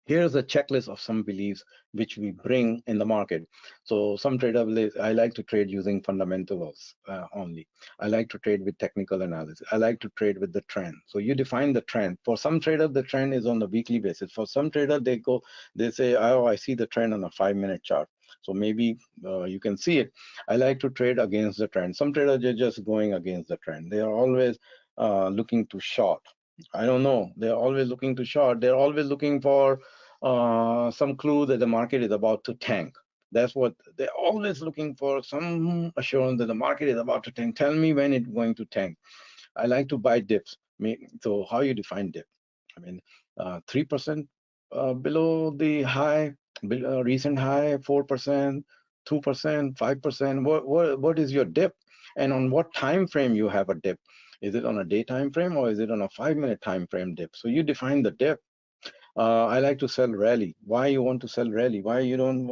Here's a checklist of some beliefs which we bring in the market. So some trader believes, I like to trade using fundamentals only. I like to trade with technical analysis. I like to trade with the trend. So you define the trend. For some trader, the trend is on a weekly basis. For some trader, they say, oh, I see the trend on a 5-minute chart. So maybe you can see it. I like to trade against the trend. Some traders are just going against the trend. They are always looking to short. I don't know. They're always looking to short. They're always looking for some clue that the market is about to tank. That's what they're always looking for, some assurance that the market is about to tank. Tell me when it's going to tank. I like to buy dips. So how you define dip? I mean, 3% below the high, recent high, 4%, 2%, 5%. What is your dip? And on what time frame you have a dip? Is it on a day time frame or is it on a 5-minute time frame dip? So you define the dip. I like to sell rally. Why you want to sell rally? Why you don't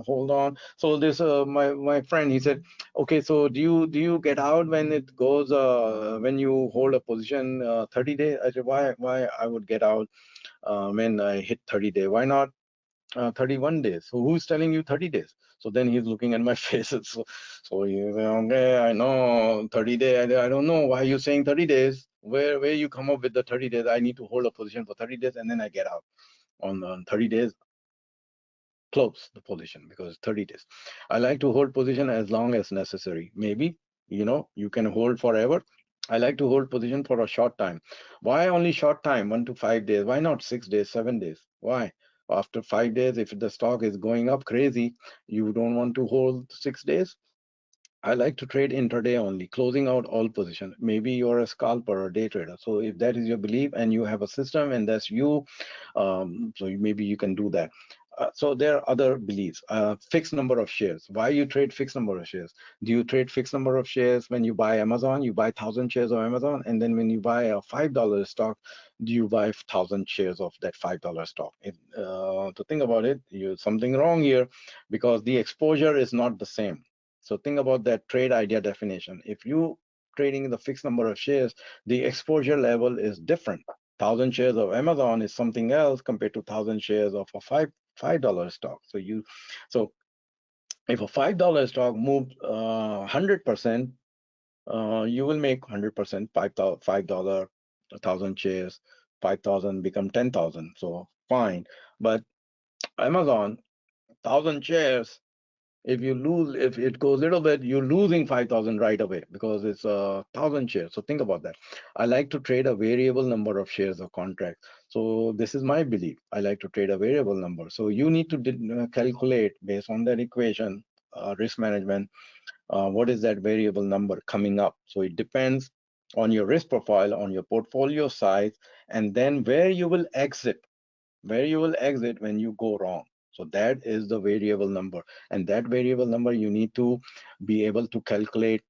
hold on? So this my friend, he said, okay, so do you get out when it goes when you hold a position 30 days? I said, why I would get out when I hit 30 days? Why not 31 days? So who's telling you 30 days? So then he's looking at my face. So you say, okay, I know 30 days. I don't know why you're saying 30 days. Where you come up with the 30 days? I need to hold a position for 30 days and then I get out on 30 days, close the position because 30 days. I like to hold position as long as necessary. Maybe, you can hold forever. I like to hold position for a short time. Why only short time, 1 to 5 days? Why not 6 days, 7 days? Why? After 5 days, if the stock is going up crazy, you don't want to hold 6 days. I like to trade intraday only, closing out all position. Maybe you're a scalper or day trader. So if that is your belief and you have a system and that's you, so maybe you can do that. So there are other beliefs. Fixed number of shares. Why you trade fixed number of shares? Do you trade fixed number of shares when you buy Amazon? You buy 1,000 shares of Amazon, and then when you buy a $5 stock, do you buy 1,000 shares of that $5 stock? To think about it, you something wrong here, because the exposure is not the same. So think about that trade idea definition. If you trading the fixed number of shares, the exposure level is different. 1,000 shares of Amazon is something else compared to 1,000 shares of a $5 stock. So if a $5 stock moves 100%, you will make 100%, $5, 1,000 shares, 5,000 become 10,000. So fine. But Amazon, 1,000 shares, if it goes a little bit, you're losing 5,000 right away because it's 1,000 shares. So think about that. I like to trade a variable number of shares of contract. So this is my belief. I like to trade a variable number. So you need to calculate based on that equation, risk management, what is that variable number coming up. So it depends on your risk profile, on your portfolio size, and then where you will exit when you go wrong. So that is the variable number, and that variable number you need to be able to calculate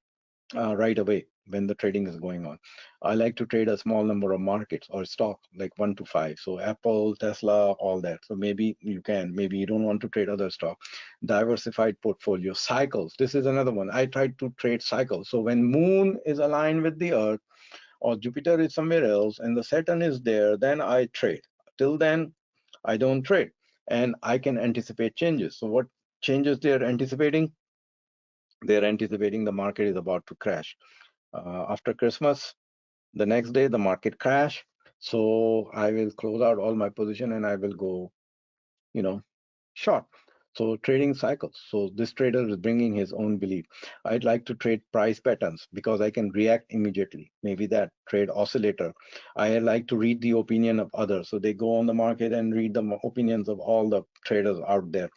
right away when the trading is going on. I like to trade a small number of markets or stock, like 1 to 5. So Apple, Tesla, all that. So maybe you don't want to trade other stock. Diversified portfolio cycles. This is another one. I try to trade cycles. So when moon is aligned with the earth, or Jupiter is somewhere else and the Saturn is there, then I trade. Till then, I don't trade, and I can anticipate changes. So what changes they're anticipating? They're anticipating the market is about to crash. After Christmas, the next day, the market crash. So I will close out all my position and I will go, you know, short. So trading cycles. So this trader is bringing his own belief. I'd like to trade price patterns because I can react immediately. Maybe that trade oscillator. I like to read the opinion of others. So they go on the market and read the opinions of all the traders out there.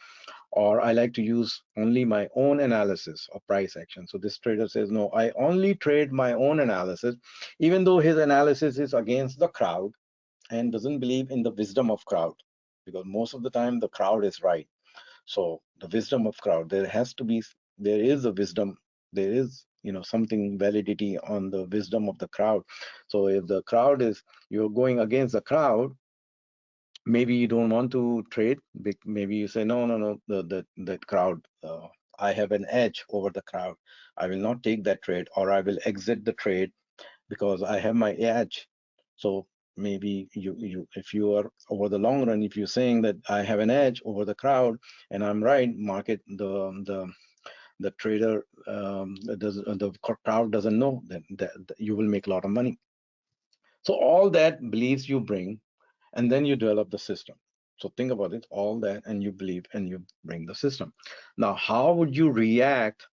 Or I like to use only my own analysis of price action. So this trader says, no, I only trade my own analysis, even though his analysis is against the crowd and doesn't believe in the wisdom of crowd, because most of the time the crowd is right. So the wisdom of crowd, there is a wisdom, there is, something validity on the wisdom of the crowd. So if the crowd is, you're going against the crowd, maybe you don't want to trade. Maybe you say, no, no, no, the crowd, I have an edge over the crowd. I will not take that trade, or I will exit the trade because I have my edge. So maybe if you are over the long run, if you're saying that I have an edge over the crowd and I'm right, market, the trader, the crowd doesn't know that you will make a lot of money. So all that beliefs you bring, and then you develop the system. So think about it, all that, and you believe, and you bring the system. Now, how would you react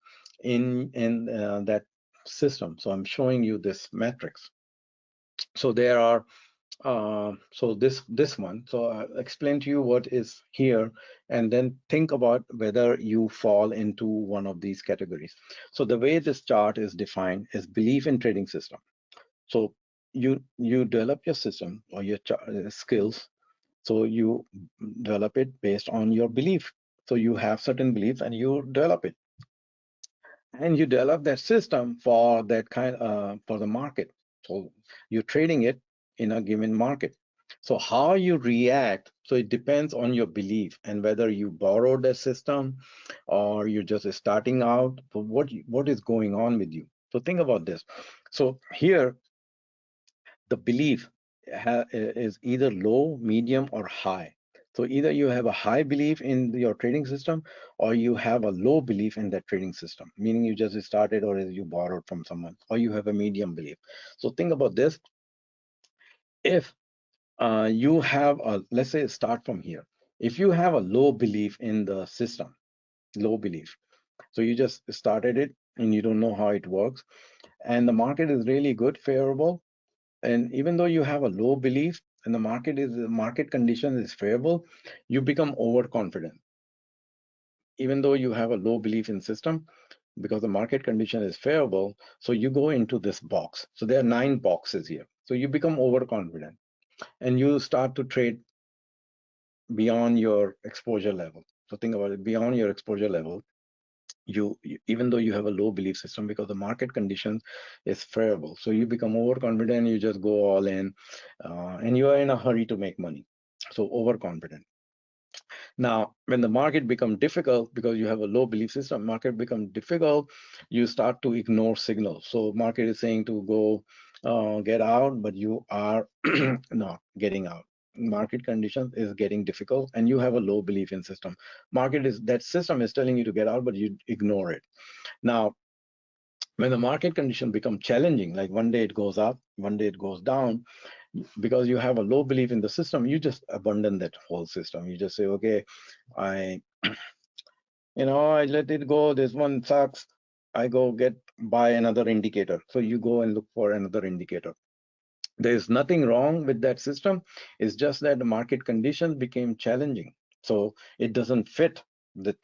in that system? So I'm showing you this matrix. So there are so this one. So I'll explain to you what is here, and then think about whether you fall into one of these categories. So the way this chart is defined is belief in trading system. So you develop your system or your skills. So you develop it based on your belief. So you have certain beliefs and you develop it, and you develop that system for that for the market. So you're trading it in a given market. So how you react, so it depends on your belief and whether you borrowed the system or you're just starting out. So what is going on with you? So think about this. So here the belief is either low, medium, or high. So either you have a high belief in your trading system or you have a low belief in that trading system, meaning you just started or you borrowed from someone, or you have a medium belief. So think about this. If you have let's say start from here. If you have a low belief in the system, low belief, so you just started it and you don't know how it works, and the market is really good, favorable, and even though you have a low belief and the market condition is favorable, you become overconfident. Even though you have a low belief in system, because the market condition is favorable, so you go into this box. So there are 9 boxes here. So you become overconfident and you start to trade beyond your exposure level. So think about it, beyond your exposure level, even though you have a low belief system, because the market conditions is favorable, so you become overconfident, you just go all in, and you are in a hurry to make money. So overconfident. Now, when the market become difficult, because you have a low belief system, market become difficult, you start to ignore signals. So market is saying to go get out, but you are not getting out. Market conditions is getting difficult, and you have a low belief in system. Market is, that system is telling you to get out, but you ignore it. Now, when the market condition become challenging, like one day it goes up, one day it goes down, because you have a low belief in the system, you just abandon that whole system. You just say, okay, I I let it go. This one sucks. I go buy another indicator. So you go and look for another indicator. There's nothing wrong with that system. It's just that the market conditions became challenging. So it doesn't fit the,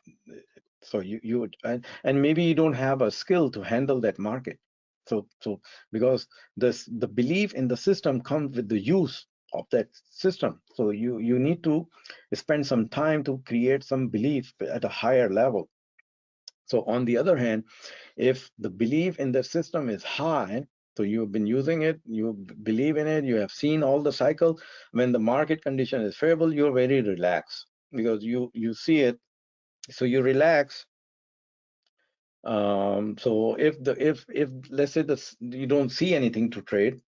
so you would, and maybe you don't have a skill to handle that market. So because the belief in the system comes with the use of that system. So you need to spend some time to create some belief at a higher level. So on the other hand, if the belief in the system is high, so you've been using it, you believe in it, you have seen all the cycle, when the market condition is favorable, you're very relaxed because you see it, so you relax. So if let's say this, you don't see anything to trade,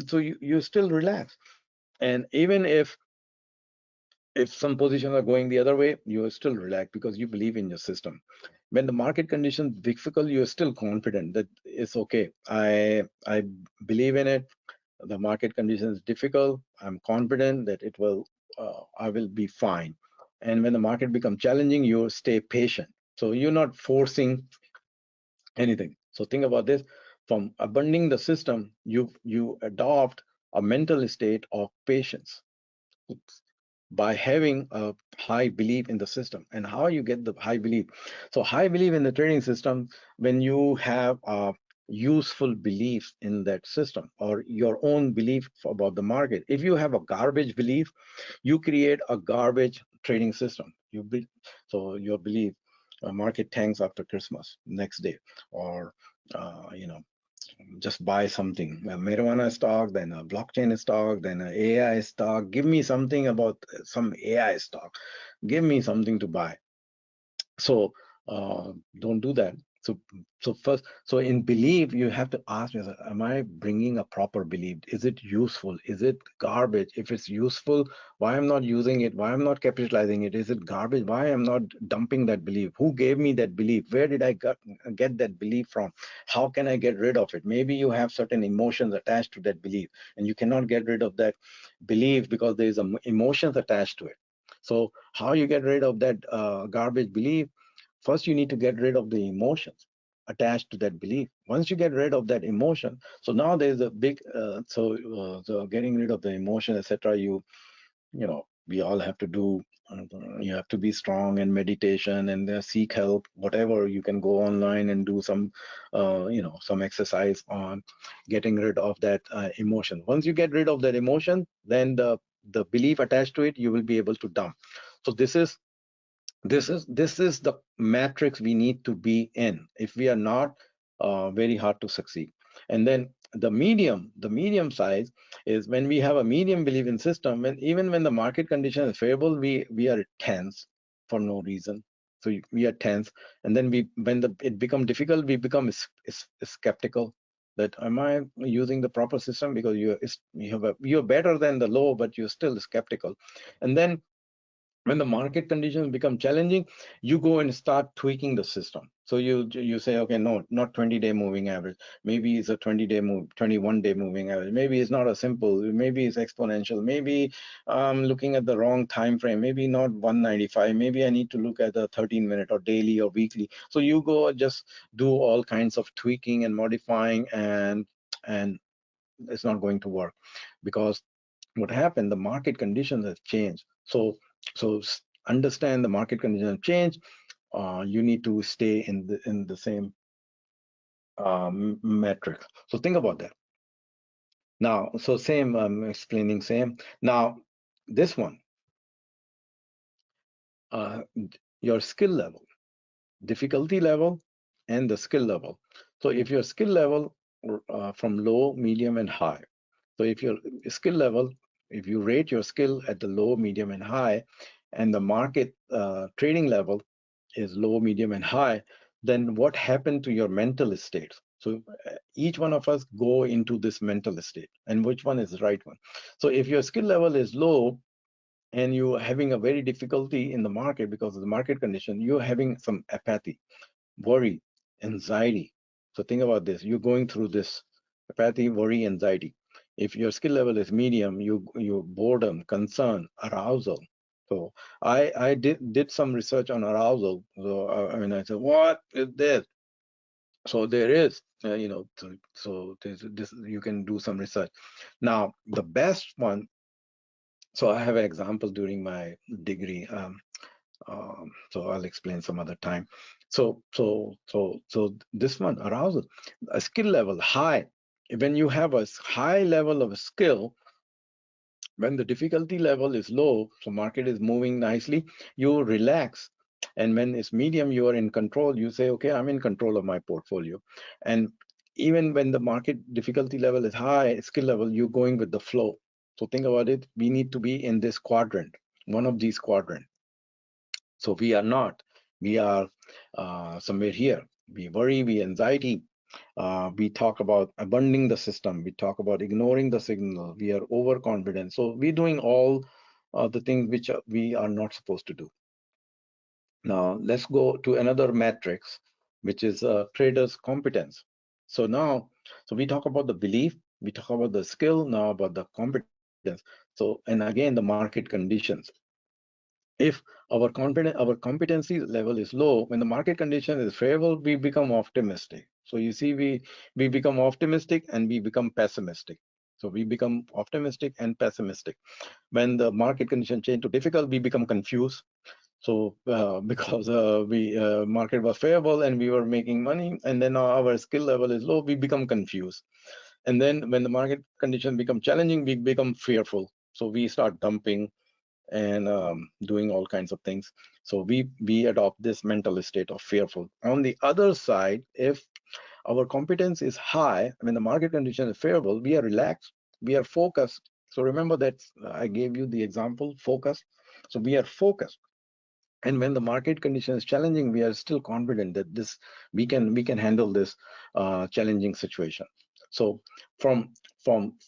so you still relax. And even if some positions are going the other way, you are still relaxed because you believe in your system. When the market conditions difficult, you are still confident that it's okay. I believe in it. The market conditions difficult. I'm confident that it will. I will be fine. And when the market becomes challenging, you stay patient. So you're not forcing anything. So think about this: from abandoning the system, you adopt a mental state of patience by having a high belief in the system. And how you get the high belief? So high belief in the trading system, when you have a useful belief in that system or your own belief about the market. If you have a garbage belief, you create a garbage trading system. So your belief, market tanks after Christmas next day, or just buy something, a marijuana stock, then a blockchain stock, then an AI stock. Give me something about some AI stock. Give me something to buy. So don't do that. So in belief, you have to ask yourself, am I bringing a proper belief? Is it useful? Is it garbage? If it's useful, why I'm not using it? Why I'm not capitalizing it? Is it garbage? Why I'm not dumping that belief? Who gave me that belief? Where did I get that belief from? How can I get rid of it? Maybe you have certain emotions attached to that belief, and you cannot get rid of that belief because there is emotions attached to it. So how you get rid of that garbage belief? First, you need to get rid of the emotions attached to that belief. Once you get rid of that emotion, so now there's a big, so getting rid of the emotion, etc. We all have to do. You have to be strong in meditation and seek help. Whatever, you can go online and do some exercise on getting rid of that emotion. Once you get rid of that emotion, then the belief attached to it, you will be able to dump. So this is the matrix we need to be in. If we are not, very hard to succeed. And then the medium size is when we have a medium belief in system, when even when the market condition is favorable, we are tense for no reason. So we are tense, and then it become difficult, we become skeptical that am I using the proper system, because you're better than the low, but you're still skeptical. And then when the market conditions become challenging, you go and start tweaking the system. So you say, okay, no, not 20-day moving average. Maybe it's a 20-day move, 21-day moving average. Maybe it's not a simple. Maybe it's exponential. Maybe I'm looking at the wrong time frame. Maybe not 195. Maybe I need to look at the 13-minute or daily or weekly. So you go just do all kinds of tweaking and modifying, and it's not going to work, because what happened, the market conditions have changed. So understand the market conditions have changed. You need to stay in the same metric. So think about that. Now, so same, explaining same. Now, this one, uh, your skill level, difficulty level, and the skill level. So if your skill level from low, medium, and high. So if your skill level, if you rate your skill at the low, medium, and high, and the market trading level is low, medium, and high, then what happened to your mental state? So each one of us go into this mental state, and which one is the right one? So if your skill level is low, and you're having a very difficulty in the market because of the market condition, you're having some apathy, worry, anxiety. So think about this. You're going through this apathy, worry, anxiety. If your skill level is medium, you boredom, concern, arousal. So I did some research on arousal. So I mean, I said, what is this? So there is, so there's this, you can do some research. Now, the best one, so I have an example during my degree. So I'll explain some other time. So this one, arousal, a skill level high. When you have a high level of skill, when the difficulty level is low, so market is moving nicely, you relax. And when it's medium, you are in control. You say, okay, I'm in control of my portfolio. And even when the market difficulty level is high, skill level, you're going with the flow. So think about it. We need to be in this quadrant, one of these quadrants. So we are not. We are somewhere here. We worry, we anxiety. We talk about abandoning the system. We talk about ignoring the signal. We are overconfident. So we're doing all the things which we are not supposed to do. Now let's go to another matrix, which is trader's competence. So now, so we talk about the belief, we talk about the skill, now about the competence. So, and again, the market conditions. If our competency level is low, when the market condition is favorable, we become optimistic. So you see, we become optimistic and we become pessimistic. So we become optimistic and pessimistic. When the market condition change to difficult, we become confused. So because we market was favorable and we were making money, and then our skill level is low, we become confused. And then when the market condition become challenging, we become fearful. So we start dumping and doing all kinds of things. So we adopt this mental state of fearful. On the other side, if our competence is high, when the market condition is favorable, we are relaxed, we are focused. So remember that I gave you the example, focus. So we are focused. And when the market condition is challenging, we are still confident that this we can handle this challenging situation. So from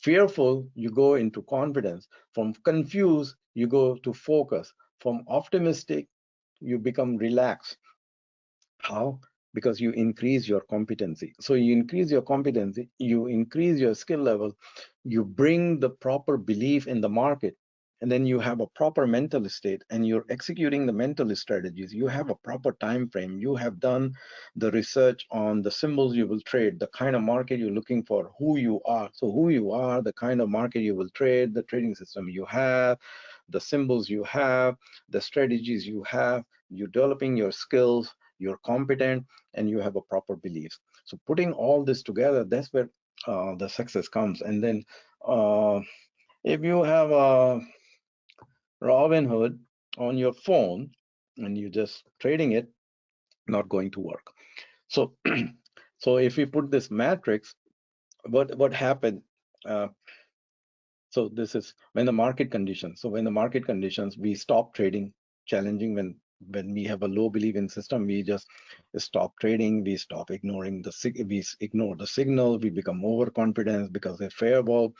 fearful, you go into confidence. From confused, you go to focus. From optimistic, you become relaxed. How? Because you increase your competency. So you increase your competency, you increase your skill level, you bring the proper belief in the market, and then you have a proper mental state, and you're executing the mental strategies. You have a proper time frame. You have done the research on the symbols you will trade, the kind of market you're looking for, who you are. So who you are, the kind of market you will trade, the trading system you have, the symbols you have, the strategies you have, you're developing your skills, you're competent, and you have a proper belief. So putting all this together, that's where the success comes. And then if you have a Robinhood on your phone and you're just trading it, not going to work. So so if we put this matrix, what happened? Uh, so this is when the market conditions. So when the market conditions, we stop trading challenging. When we have a low belief in system, we just stop trading. We stop ignoring we ignore the signal. We become overconfident because they're favorable.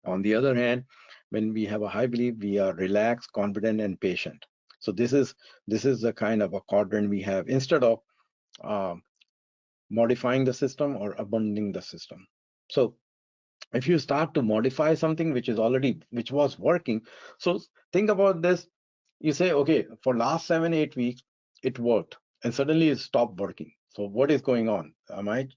On the other hand, when we have a high belief, we are relaxed, confident, and patient. So this is the kind of a quadrant we have instead of um, modifying the system or abandoning the system. So if you start to modify something which was working, so think about this. You say, okay, for last 7 8 weeks it worked, and suddenly it stopped working. So what is going on?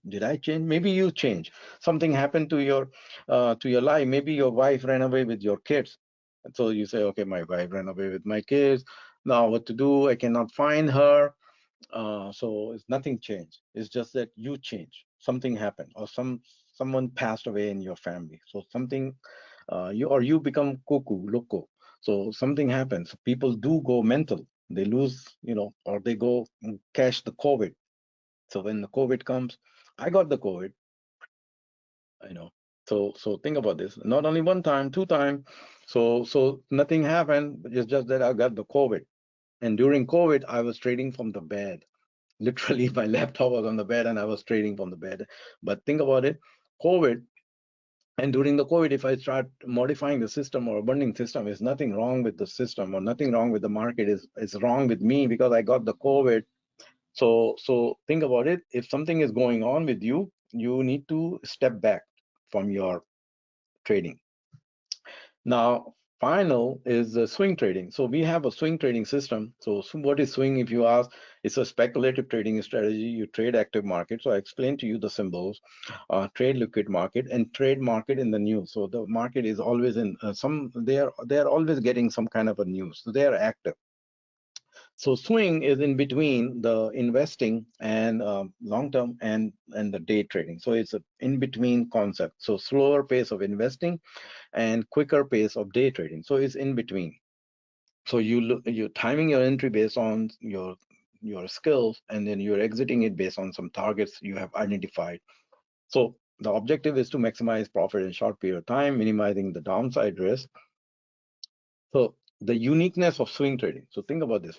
Did I change? Maybe you change. Something happened to your life. Maybe your wife ran away with your kids, and so you say, okay, my wife ran away with my kids. Now what to do? I cannot find her. So it's nothing changed. It's just that you change. Something happened, or someone passed away in your family. So something, you become cuckoo, loco. So something happens. People do go mental. They lose, or they go catch the COVID. So when the COVID comes, I got the COVID, you know. So think about this. Not only one time, two time. So nothing happened. It's just that I got the COVID. And during COVID, I was trading from the bed. Literally, my laptop was on the bed and I was trading from the bed. But think about it, COVID. And during the COVID, if I start modifying the system or burning system, there's nothing wrong with the system or nothing wrong with the market. Is wrong with me because I got the COVID. So think about it. If something is going on with you, you need to step back from your trading. Now, final is the swing trading. So we have a swing trading system. So what is swing, if you ask? It's a speculative trading strategy. You trade active market. So I explained to you the symbols, trade liquid market and trade market in the news. So the market is always in they are always getting some kind of a news. So they are active. So swing is in between the investing and long term and the day trading. So it's a in between concept. So slower pace of investing and quicker pace of day trading. So it's in between. So you're timing your entry based on your skills, and then you're exiting it based on some targets you have identified. So the objective is to maximize profit in short period of time, minimizing the downside risk. So the uniqueness of swing trading. So think about this.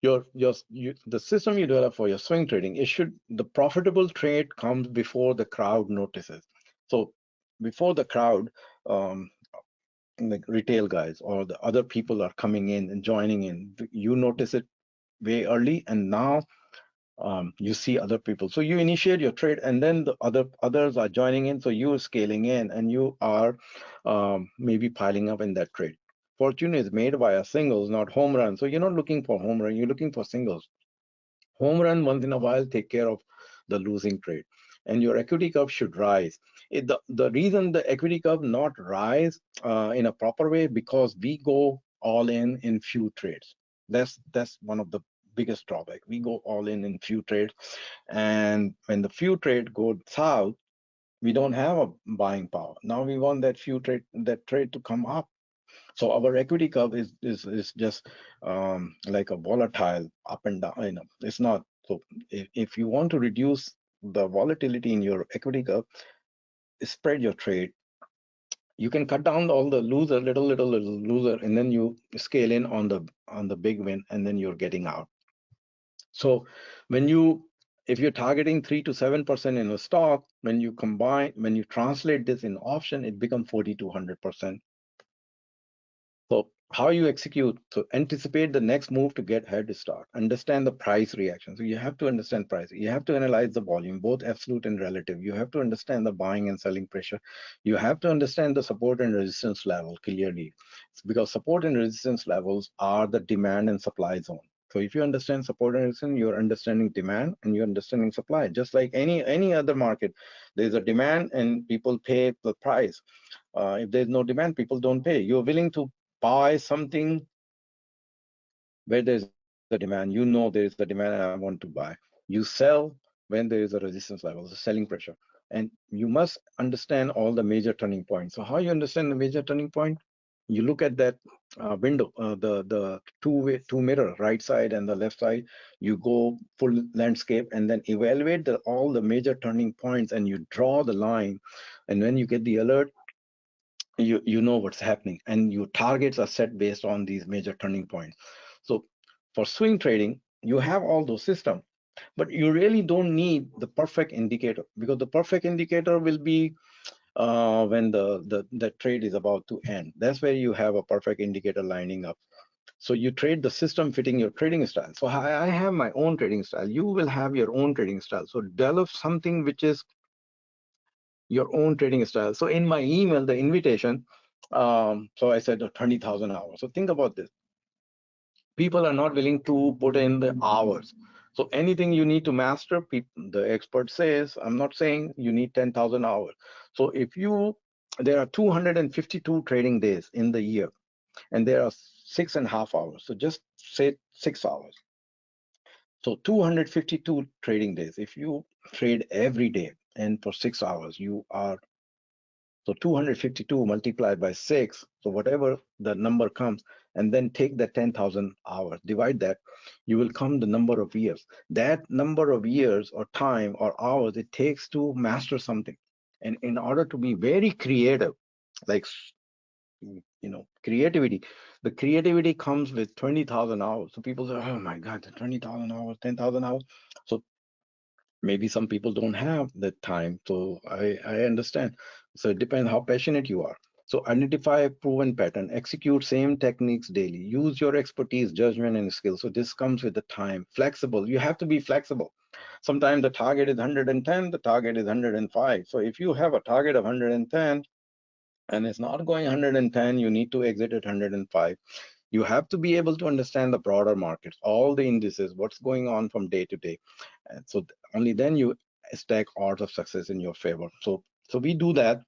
The system you develop for your swing trading, the profitable trade comes before the crowd notices. So before the crowd, um, like retail guys or the other people are coming in and joining in, you notice it way early, and now you see other people. So you initiate your trade, and then the others are joining in. So you're scaling in, and you are maybe piling up in that trade. Fortune is made via singles, not home run. So you're not looking for home run, you're looking for singles. Home run once in a while take care of the losing trade, and your equity curve should rise. The reason the equity curve not rise in a proper way, because we go all in few trades. That's one of the biggest drawback. We go all in few trades, and when the few trade go south, we don't have a buying power. Now we want that trade to come up. So our equity curve is just like a volatile up and down. It's not. So if you want to reduce the volatility in your equity curve, spread your trade. You can cut down all the loser, little loser, and then you scale in on the big win, and then you're getting out. So if you're targeting 3 to 7% in a stock, when you translate this in option, it becomes 40 to 100%. So how you execute, so anticipate the next move to get head start, understand the price reaction. So you have to understand price. You have to analyze the volume, both absolute and relative. You have to understand the buying and selling pressure. You have to understand the support and resistance level clearly, because support and resistance levels are the demand and supply zone. So if you understand support and resistance, you're understanding demand and you're understanding supply. Just like any other market, there's a demand and people pay the price. If there's no demand, people don't pay. You're willing to buy something where there's a demand. You know there is a demand and I want to buy. You sell when there is a resistance level, the selling pressure. And you must understand all the major turning points. So how you understand the major turning point? You look at that window, the two mirror, right side and the left side. You go full landscape and then evaluate all the major turning points, and you draw the line. And when you get the alert, you know what's happening, and your targets are set based on these major turning points. So for swing trading, you have all those systems, but you really don't need the perfect indicator, because the perfect indicator will be when the trade is about to end. That's where you have a perfect indicator lining up. So you trade the system fitting your trading style. So I have my own trading style. You will have your own trading style. So develop something which is your own trading style. So in my email, the invitation, so I said 20,000 hours. So think about this. People are not willing to put in the hours. So anything you need to master, the expert says, I'm not saying you need 10,000 hours. So there are 252 trading days in the year, and there are 6.5 hours. So just say 6 hours. So 252 trading days. If you trade every day and for 6 hours, so 252 multiplied by 6, so whatever the number comes, and then take that 10,000 hours, divide that, you will come the number of years. That number of years or time or hours it takes to master something. And in order to be very creative, like creativity, the creativity comes with 20,000 hours. So people say, oh my God, the 20,000 hours, 10,000 hours. So maybe some people don't have the time, so I understand. So it depends how passionate you are. So identify a proven pattern, execute same techniques daily, use your expertise, judgment, and skill. So this comes with the time. Flexible, you have to be flexible. Sometimes the target is 110, the target is 105. So if you have a target of 110 and it's not going 110, you need to exit at 105. You have to be able to understand the broader markets, all the indices, what's going on from day to day. And so only then you stack odds of success in your favor. So we do that.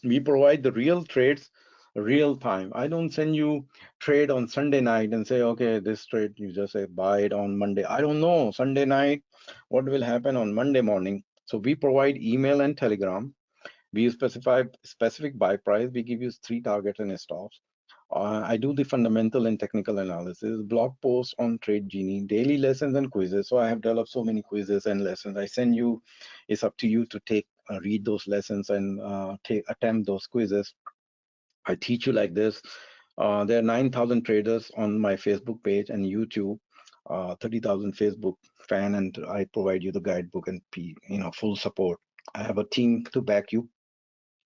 We provide the real trades real time. I don't send you trade on Sunday night and say, okay, this trade, you just say buy it on Monday. I don't know Sunday night what will happen on Monday morning. So we provide email and telegram. We specify specific buy price. We give you three targets and stops. I do the fundamental and technical analysis, blog posts on Trade Genie, daily lessons and quizzes. So I have developed so many quizzes and lessons. I send you, it's up to you to take, read those lessons and attempt those quizzes. I teach you like this. There are 9,000 traders on my Facebook page and YouTube, 30,000 Facebook fan, and I provide you the guidebook and full support. I have a team to back you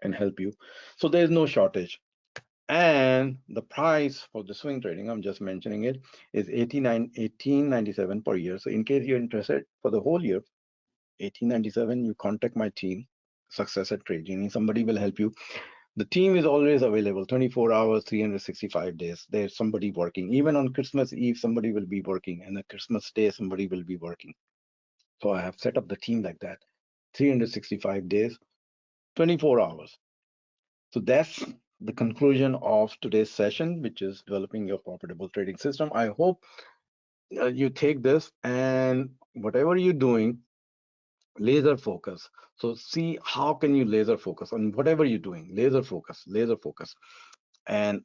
and help you. So there's no shortage. And the price for the swing trading, I'm just mentioning it, is 1897 per year. So in case you're interested for the whole year, 1897, you contact my team, Success at Trading. Somebody will help you. The team is always available 24 hours, 365 days. There's somebody working. Even on Christmas Eve, somebody will be working. And on Christmas Day, somebody will be working. So I have set up the team like that. 365 days, 24 hours. So that's the conclusion of today's session, which is developing your profitable trading system. I hope you take this and whatever you're doing, laser focus. So see how can you laser focus on whatever you're doing, laser focus, and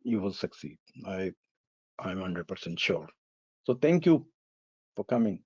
you will succeed. I'm 100% sure. So thank you for coming.